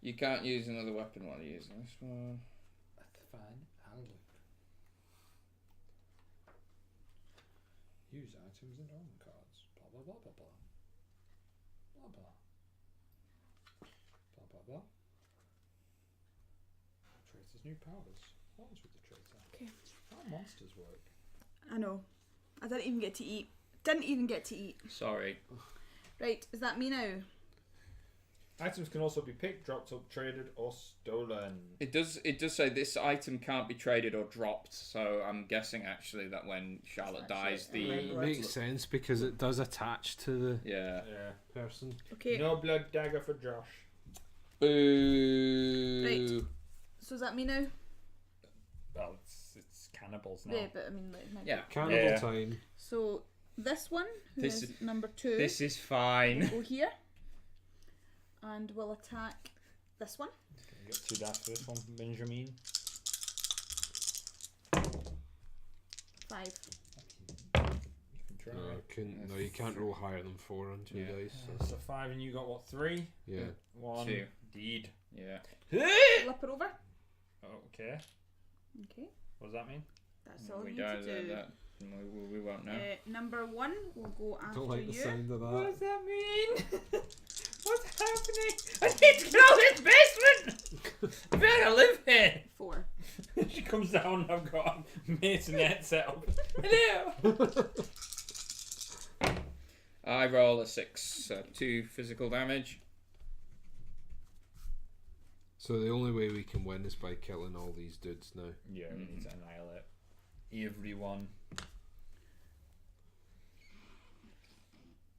You can't use another weapon while you're using this one. That's fine. I'll look. Use items and armor cards. Blah blah blah blah blah. Blah blah. Blah blah blah. Traitor's new powers. What was with the traitor? Okay. How monsters work? I know. I didn't even get to eat. Didn't even get to eat. Sorry. Right, is that me now? Items can also be picked, dropped up, traded, or stolen. It does say this item can't be traded or dropped. So I'm guessing actually that when Charlotte dies, Actually, the It makes sense because it does attach to the yeah. Yeah. person. Okay. No blood dagger for Josh. Boo. Right. So is that me now? Well, it's cannibals now. Yeah, but I mean, like, Yeah. Cannibal Yeah. time. So this one, who This is number 2, This is fine. will go here, and will attack this one. You got 2 dice for this one, Benjamin. 5. You can try. No, you can't roll higher than 4 on 2 Yeah. dice. So 5 and you got what, 3? Yeah. 1. 2. Indeed. Yeah. Flip her over. Okay. Okay. What does that mean? That's all We you need died to do. that. We won't know. Number 1 will go after Don't like the you. sound of What that. does that mean? What's happening? I need to get out of this basement! I feel like I live here! 4. She comes down, I've got a masonette set up. Hello! I roll a 6, so 2 physical damage. So the only way we can win is by killing all these dudes now. Yeah, we need to annihilate everyone.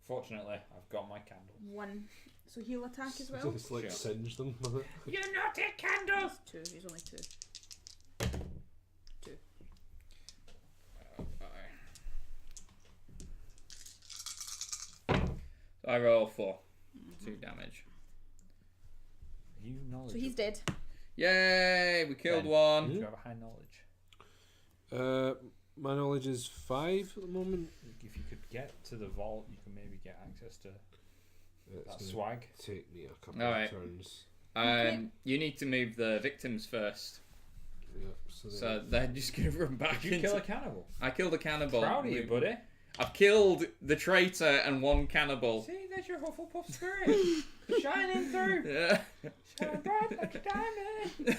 Fortunately, I've got my candle. 1. So he'll attack as well. Just like Sure. singe them with it. You naughty candle! 2. He's only 2. 2. I roll 4. 2 damage. You knowledge. So he's dead. Yay! We killed Ben. one. Do you have a high knowledge? My knowledge is 5 at the moment. If you could get to the vault, you can maybe get access to It's that gonna swag. take me a couple Alright. of turns. Okay. You need to move the victims first. Yep. So they're just going to run back Did you into... kill a cannibal? I killed a cannibal. Proud of you, buddy. I've killed the traitor and 1 cannibal. See, there's your Hufflepuff spirit. Shining through. Yeah. Shine bright like a diamond.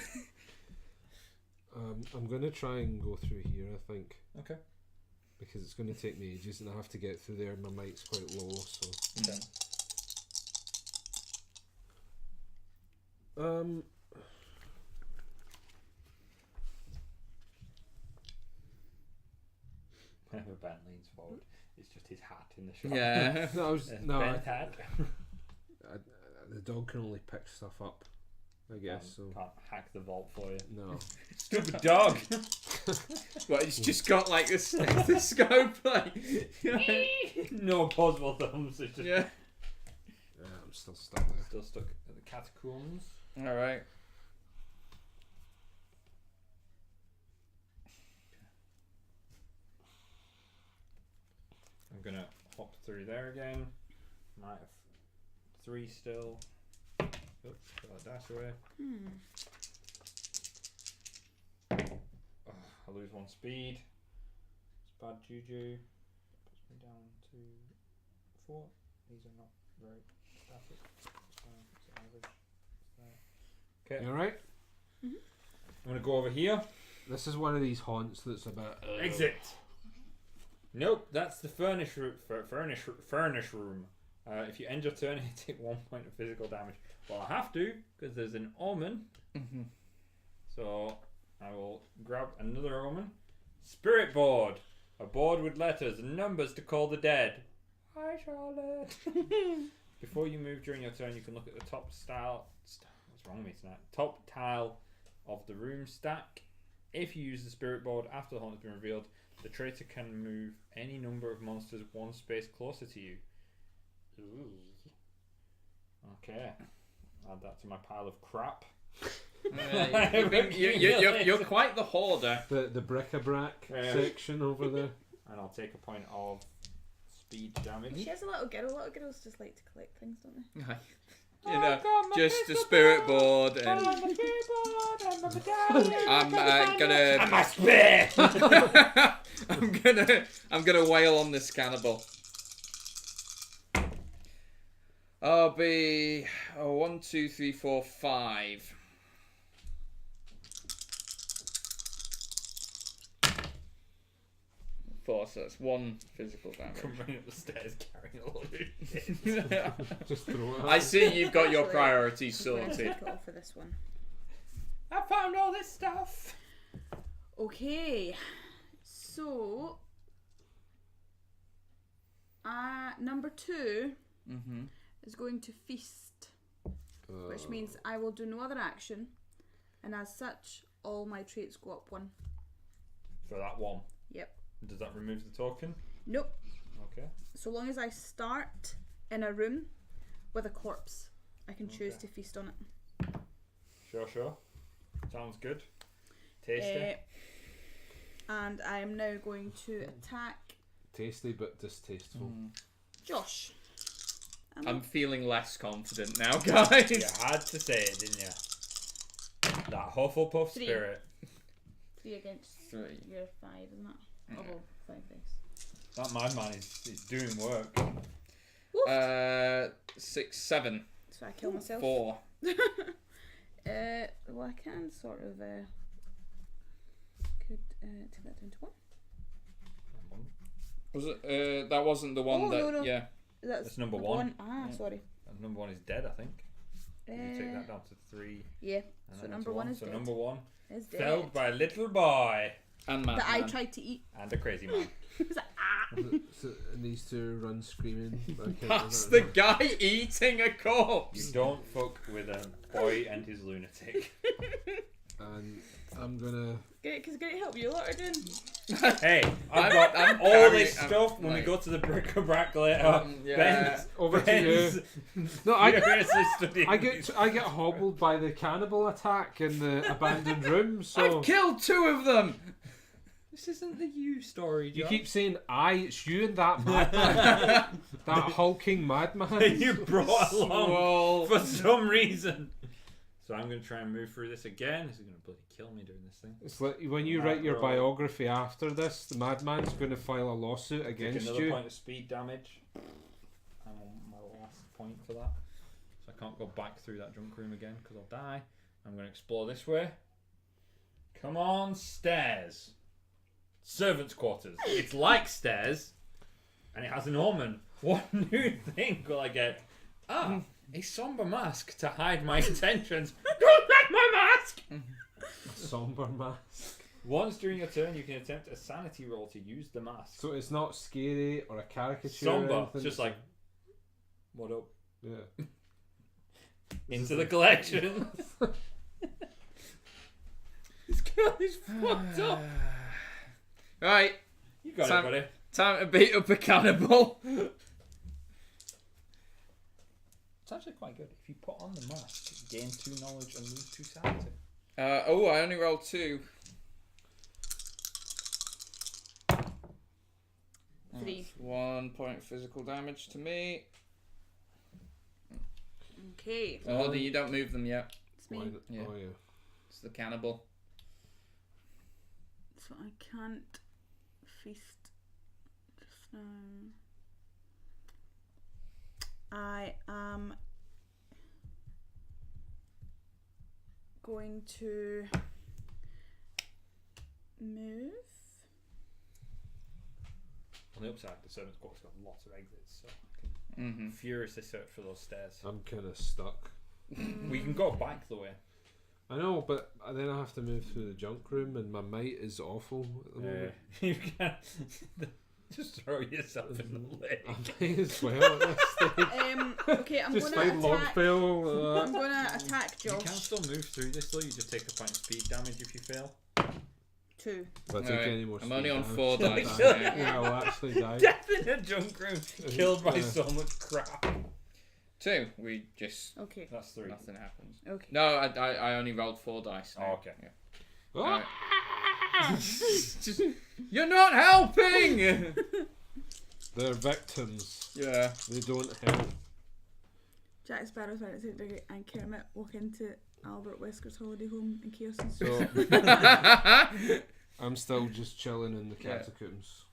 I'm going to try and go through here, I think. Okay. Because it's going to take me ages and I have to get through there. My might's quite low, so... Okay. Whenever Ben leans forward, it's just his hat in the shot. Yeah. No, Ben's hat. The dog can only pick stuff up, I guess, so... Can't hack the vault for you. No. Stupid dog. Well, it's just got like a stethoscope, like... No possible thumbs. It's just Yeah. Yeah, I'm still stuck there. still stuck at the catacombs. Alright. I'm gonna hop through there again. Might have 3 still. Oops, put that dash away. Oh, I lose 1 speed. It's bad juju. That puts me down to 4. These are not very static. It's average. Okay, You alright? I'm gonna go over here. This is one of these haunts that's a bit... Exit. Nope, that's the furnish room. If you end your turn, you take 1 point of physical damage. Well, I have to because there's an omen. So I will grab another omen. Spirit board. A board with letters and numbers to call the dead. Hi, Charlotte. Before you move during your turn, you can look at the top style. What's wrong with me tonight? Top tile of the room stack. If you use the spirit board after the haunt has been revealed, the traitor can move any number of monsters 1 space closer to you. Ooh. Okay. Add that to my pile of crap. You're quite the hoarder. The bric-a-brac Yeah. section over there. And I'll take a point of speed damage. She has a little girl. Little girls just like to collect things, don't they? You know, just a spirit board and I'm gonna And my spear! I'm gonna wail on this cannibal. I'll be 1, 2, 3, 4, 5. Four, so that's 1 physical damage. Come running up the stairs carrying a load. Just throw it. I see you've got your Actually, priorities I'm going to sorted. take it off for this one. I found all this stuff. Okay, so number 2 is going to feast, which means I will do no other action, and as such, all my traits go up 1. For that one. Yep. Does that remove the token? Nope. Okay. So long as I start in a room with a corpse, I can choose Okay. to feast on it. Sure. Sounds good. Tasty. And I am now going to attack Tasty but distasteful. Josh. I'm feeling less confident now, guys. You had to say it, didn't you? That Hufflepuff 3. spirit. 3 against 3. your 5, isn't it? Oh, well, 5 dice. That madman is doing work. 6, 7, So I kill myself. 4. Well, I can sort of could take that down to 1. Was it? That wasn't the one Oh, that. no. Yeah. That's number 1. Ah, Yeah. sorry. And number 1 is dead, I think. You take that down to 3. Yeah. And So then number to 1 is So dead. number 1 Is dead. felled by a little boy And that I Madman. tried to eat. and a crazy man. It was like, So, and these two run screaming. That's the guy eating a corpse. You don't fuck with a boy and his lunatic. And I'm gonna. Because can it help you lot are doing? Hey, I'm all carrying- this I'm- stuff when we like- go to the bric-a-brac later. Yeah. Ben's, Over to Ben's No, I furiously studying I these. get hobbled by the cannibal attack in the abandoned room. So I've killed 2 of them. This isn't the you story, you John. keep saying it's you and that madman, that hulking madman. you brought along Well, for some reason. So I'm going to try and move through this again. This is going to bloody kill me doing this thing. It's like when you write your biography after this, the madman's going to file a lawsuit Take against another you. point of speed damage. I'm on my last point for that. So I can't go back through that junk room again because I'll die. I'm going to explore this way. Come on, stairs. Servants' quarters. It's like stairs, and it has an omen. What new thing will I get? Ah, a somber mask to hide my intentions. Don't like my mask! Somber mask. Once during your turn, you can attempt a sanity roll to use the mask. So it's not scary or a caricature. Somber, or anything, just like, what up? yeah. Into the collection. This girl is fucked up. right. You got Sam- it, buddy. Time to beat up a cannibal. It's actually quite good. If you put on the mask, gain 2 knowledge and lose 2 sanity. I only rolled 2. 3. That's 1 point physical damage to me. Okay. Oh, you don't move them yet. It's me. Yeah. Oh yeah. It's the cannibal. So I can't feast just now. I am going to move. On the upside, the servant's quarter's got lots of exits, so I Mm-hmm. can furiously search for those stairs. I'm kind of stuck. We can go back the way. I know, but then I have to move through the junk room, and my might is awful at the moment. You can just throw yourself in the lake. I might as well at this stage. Okay, I'm Just going find to attack. Logfail. I'm going to attack You can Josh. still move through this though, you just take a point of speed damage if you fail. 2. If I take Alright, any more I'm only speed on damage, 4 I'll dice. die. Yeah. Yeah, I'll actually die. Death in a junk room, killed by Yeah. so much crap. 2. We just... Okay. That's 3. Nothing happens. Okay. No, I only rolled 4 dice. Oh, okay. Yeah. Ah! Just, you're not helping! They're victims. Yeah. They don't help. Jack Sparrow's right outside the gate and Kermit walk into Albert Wesker's holiday home in chaos and So I'm still just chilling in the Yeah. catacombs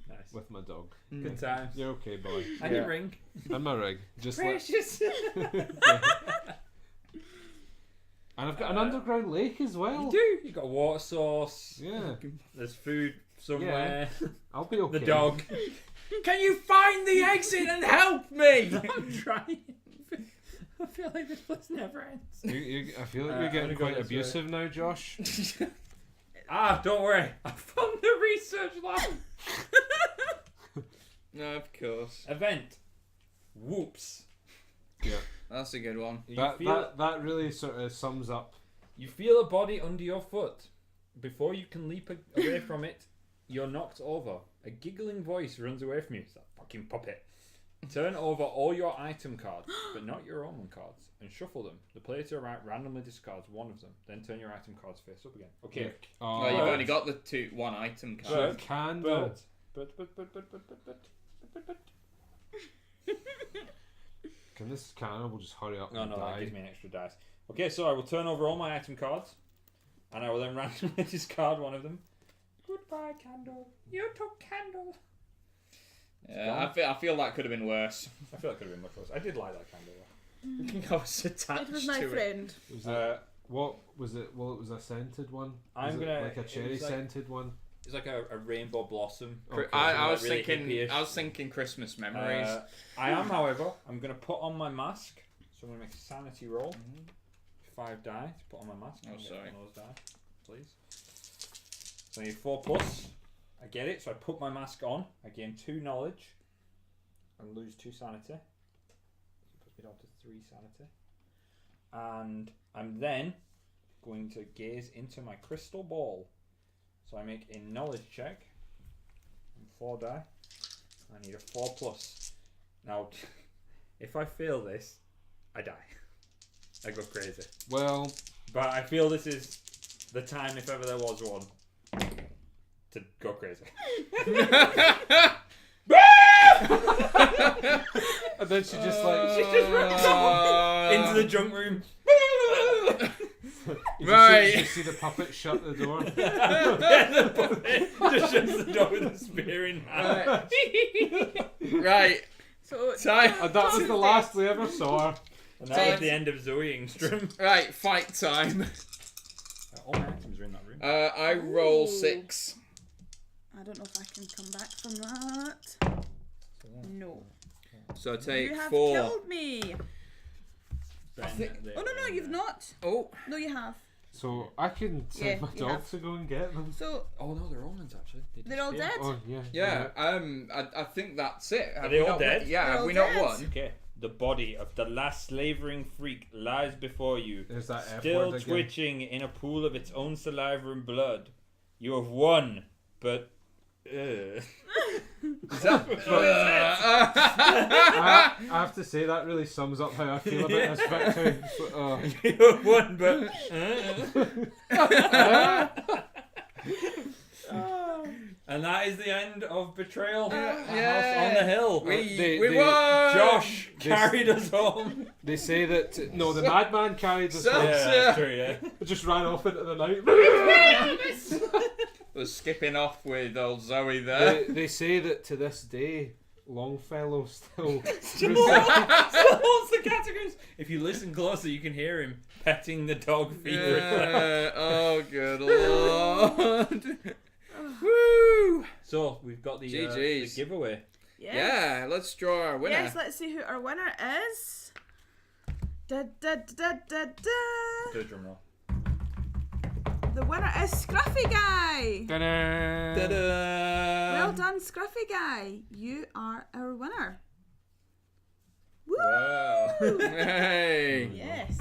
Nice. with my dog. Good times. You're okay, boy. And Yeah. your ring. And my rig. Just like, Precious. and I've got an underground lake as well. You do. You got a water source. Yeah, There's food somewhere. I'll be okay. The dog. Can you find the exit and help me? I'm trying. I feel like this place never ends. I feel like I'm you're gonna getting go quite this way. abusive now, Josh. Don't worry. I found the research lab. No, of course. Event. Whoops. Yeah, That's a good one. that really sort of sums up. You feel a body under your foot. Before you can leap away from it, you're knocked over. A giggling voice runs away from you. It's that fucking puppet. Turn over all your item cards, but not your own cards, and shuffle them. The player to your right randomly discards one of them. Then turn your item cards face up again. Okay. Oh, you've only got the 1 item card. Bird. Can But, Can this cannibal just hurry up No, and that die? gives me an extra dice. Okay, so I will turn over all my item cards, and I will then randomly discard one of them. Goodbye, candle. You took candle. Yeah, I feel that could have been worse. I feel like it could have been much worse. I did like that candle. I was attached It was my to it. friend. Was it, what was it? Well, it was a scented one. I'm Was it gonna- like a it cherry was like- scented one. It's like a rainbow blossom. Okay. I was Really thinking. hippie-ish. I was thinking Christmas memories. I am, however, I'm going to put on my mask. So I'm going to make a sanity roll. 5 die to put on my mask. Oh, I'll get sorry. one of those die, please. So I need 4 plus. I get it. So I put my mask on. I gain 2 knowledge. And lose 2 sanity. It puts me down to 3 sanity. And I'm then going to gaze into my crystal ball. So I make a knowledge check. And 4 die. I need a 4 plus. Now, if I fail this, I die. I go crazy. Well, But I feel this is the time, if ever there was one, to go crazy. and then she just like She just runs into the junk room. you Right. just see the puppet shut the door. Just shuts the door with a spear in hand. Right. So Time. And that was the last we ever saw her. And that was the end of Zoe Ingstrom. Right. Fight time. All my items are in that room. I roll Ooh. 6. I don't know if I can come back from that. No. So I take You have 4. killed me. Oh no, you've not. Oh. No, you have. So I can send Yeah, my you dog have. to go and get them. So Oh no, they're omens actually. they're all dead. Oh yeah. Yeah. I think that's it. Have they we all not dead? Yeah. They're Have all we not dead. won? Okay. The body of the last slavering freak lies before you, There's that F still word again. twitching in a pool of its own saliva and blood. You have won, but. Is that, I have to say that really sums up how I feel about this victory. You have won, but. And that is the end of Betrayal. yeah. House on the Hill. They- we they- won. Josh They- carried us home. They say that no, the madman carried us So- home. Yeah, that's true, yeah. Just ran off into the night. Was skipping off with old Zoe there. they say that to this day, Longfellow still. Still holds the categories. If you listen closer, you can hear him petting the dog feverishly. Oh, good lord. Woo! So we've got the GG's. giveaway. Yes. Yeah, let's draw our winner. Yes, let's see who our winner is. Da, da, da, da, da. Do a drum roll. The winner is Scruffy Guy. Ta-da! Ta-da! Well done, Scruffy Guy. You are our winner. Woo! Wow. Hey. Yes.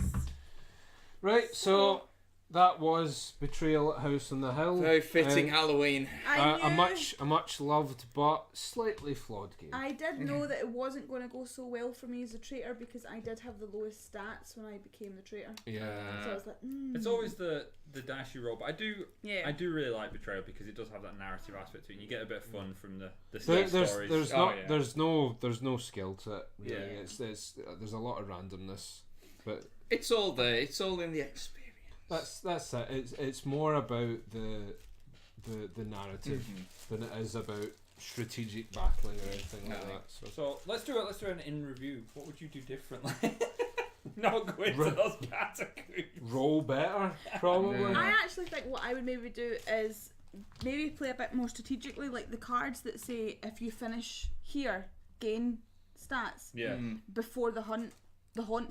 Right, so that was Betrayal at House on the Hill. Very fitting Halloween. A much loved but slightly flawed game. I did know that it wasn't going to go so well for me as a traitor because I did have the lowest stats when I became the traitor. Yeah. So I was like, It's always the dash you roll, but I do yeah. really like Betrayal because it does have that narrative aspect to it. And you get a bit of fun from the There's stories. there's no skill to it. Really. Yeah. It's there's a lot of randomness, but It's all there. It's all in the experience. that's it. It's more about the narrative than it is about strategic battling or anything like that. So let's do it. Let's do an in review. What would you do differently? Not go into those categories. Roll better, probably. Yeah. I actually think what I would maybe do is maybe play a bit more strategically, like the cards that say if you finish here, gain stats Yeah. before the haunt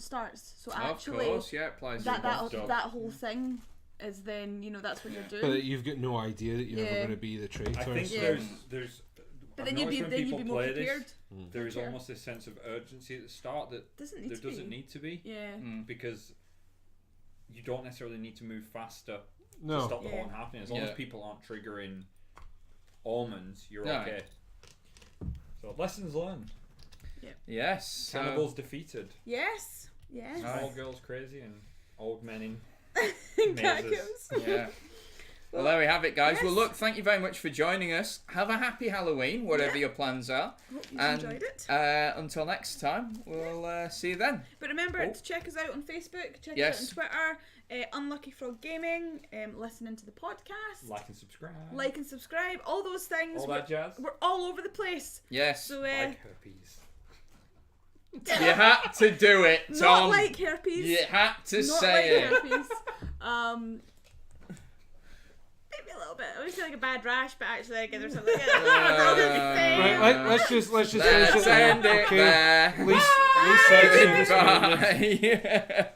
starts. So Of actually, course, yeah, it applies to that both jobs. that whole thing is then that's what you're doing. But you've got no idea that you're ever Yeah. going to be the traitor. I think so- there's. But I've then you'd be noticed when people more play this, prepared. there is Sure. almost this sense of urgency at the start that Doesn't need there to doesn't be. need to be Yeah. because you don't necessarily need to move faster to No. stop the Yeah. haunt happening. As long Yeah. as people aren't triggering almonds, you're No. okay. So lessons learned. Yes. Cannibals defeated. Yes. Yes. Aye. Small girls crazy and old men in In mazes. khakis. Yeah. Well, there we have it, guys. Yes. Well, look, thank you very much for joining us. Have a happy Halloween, whatever Yeah. your plans are. Hope you And enjoyed it. until next time, we'll see you then. But remember Oh. to check us out on Facebook, check Yes. us out on Twitter, Unlucky Frog Gaming, listening to the podcast, Like and subscribe. like and subscribe, all those things. all that jazz. We're all over the place. Yes. So Like herpes. You had to do it, Tom. not like herpes. You had to not say like it. herpes. Maybe a little bit. I always feel like a bad rash, but actually I guess there's something. Right, let's just finish Let's it there. end it Okay. there. Least section. Goodbye.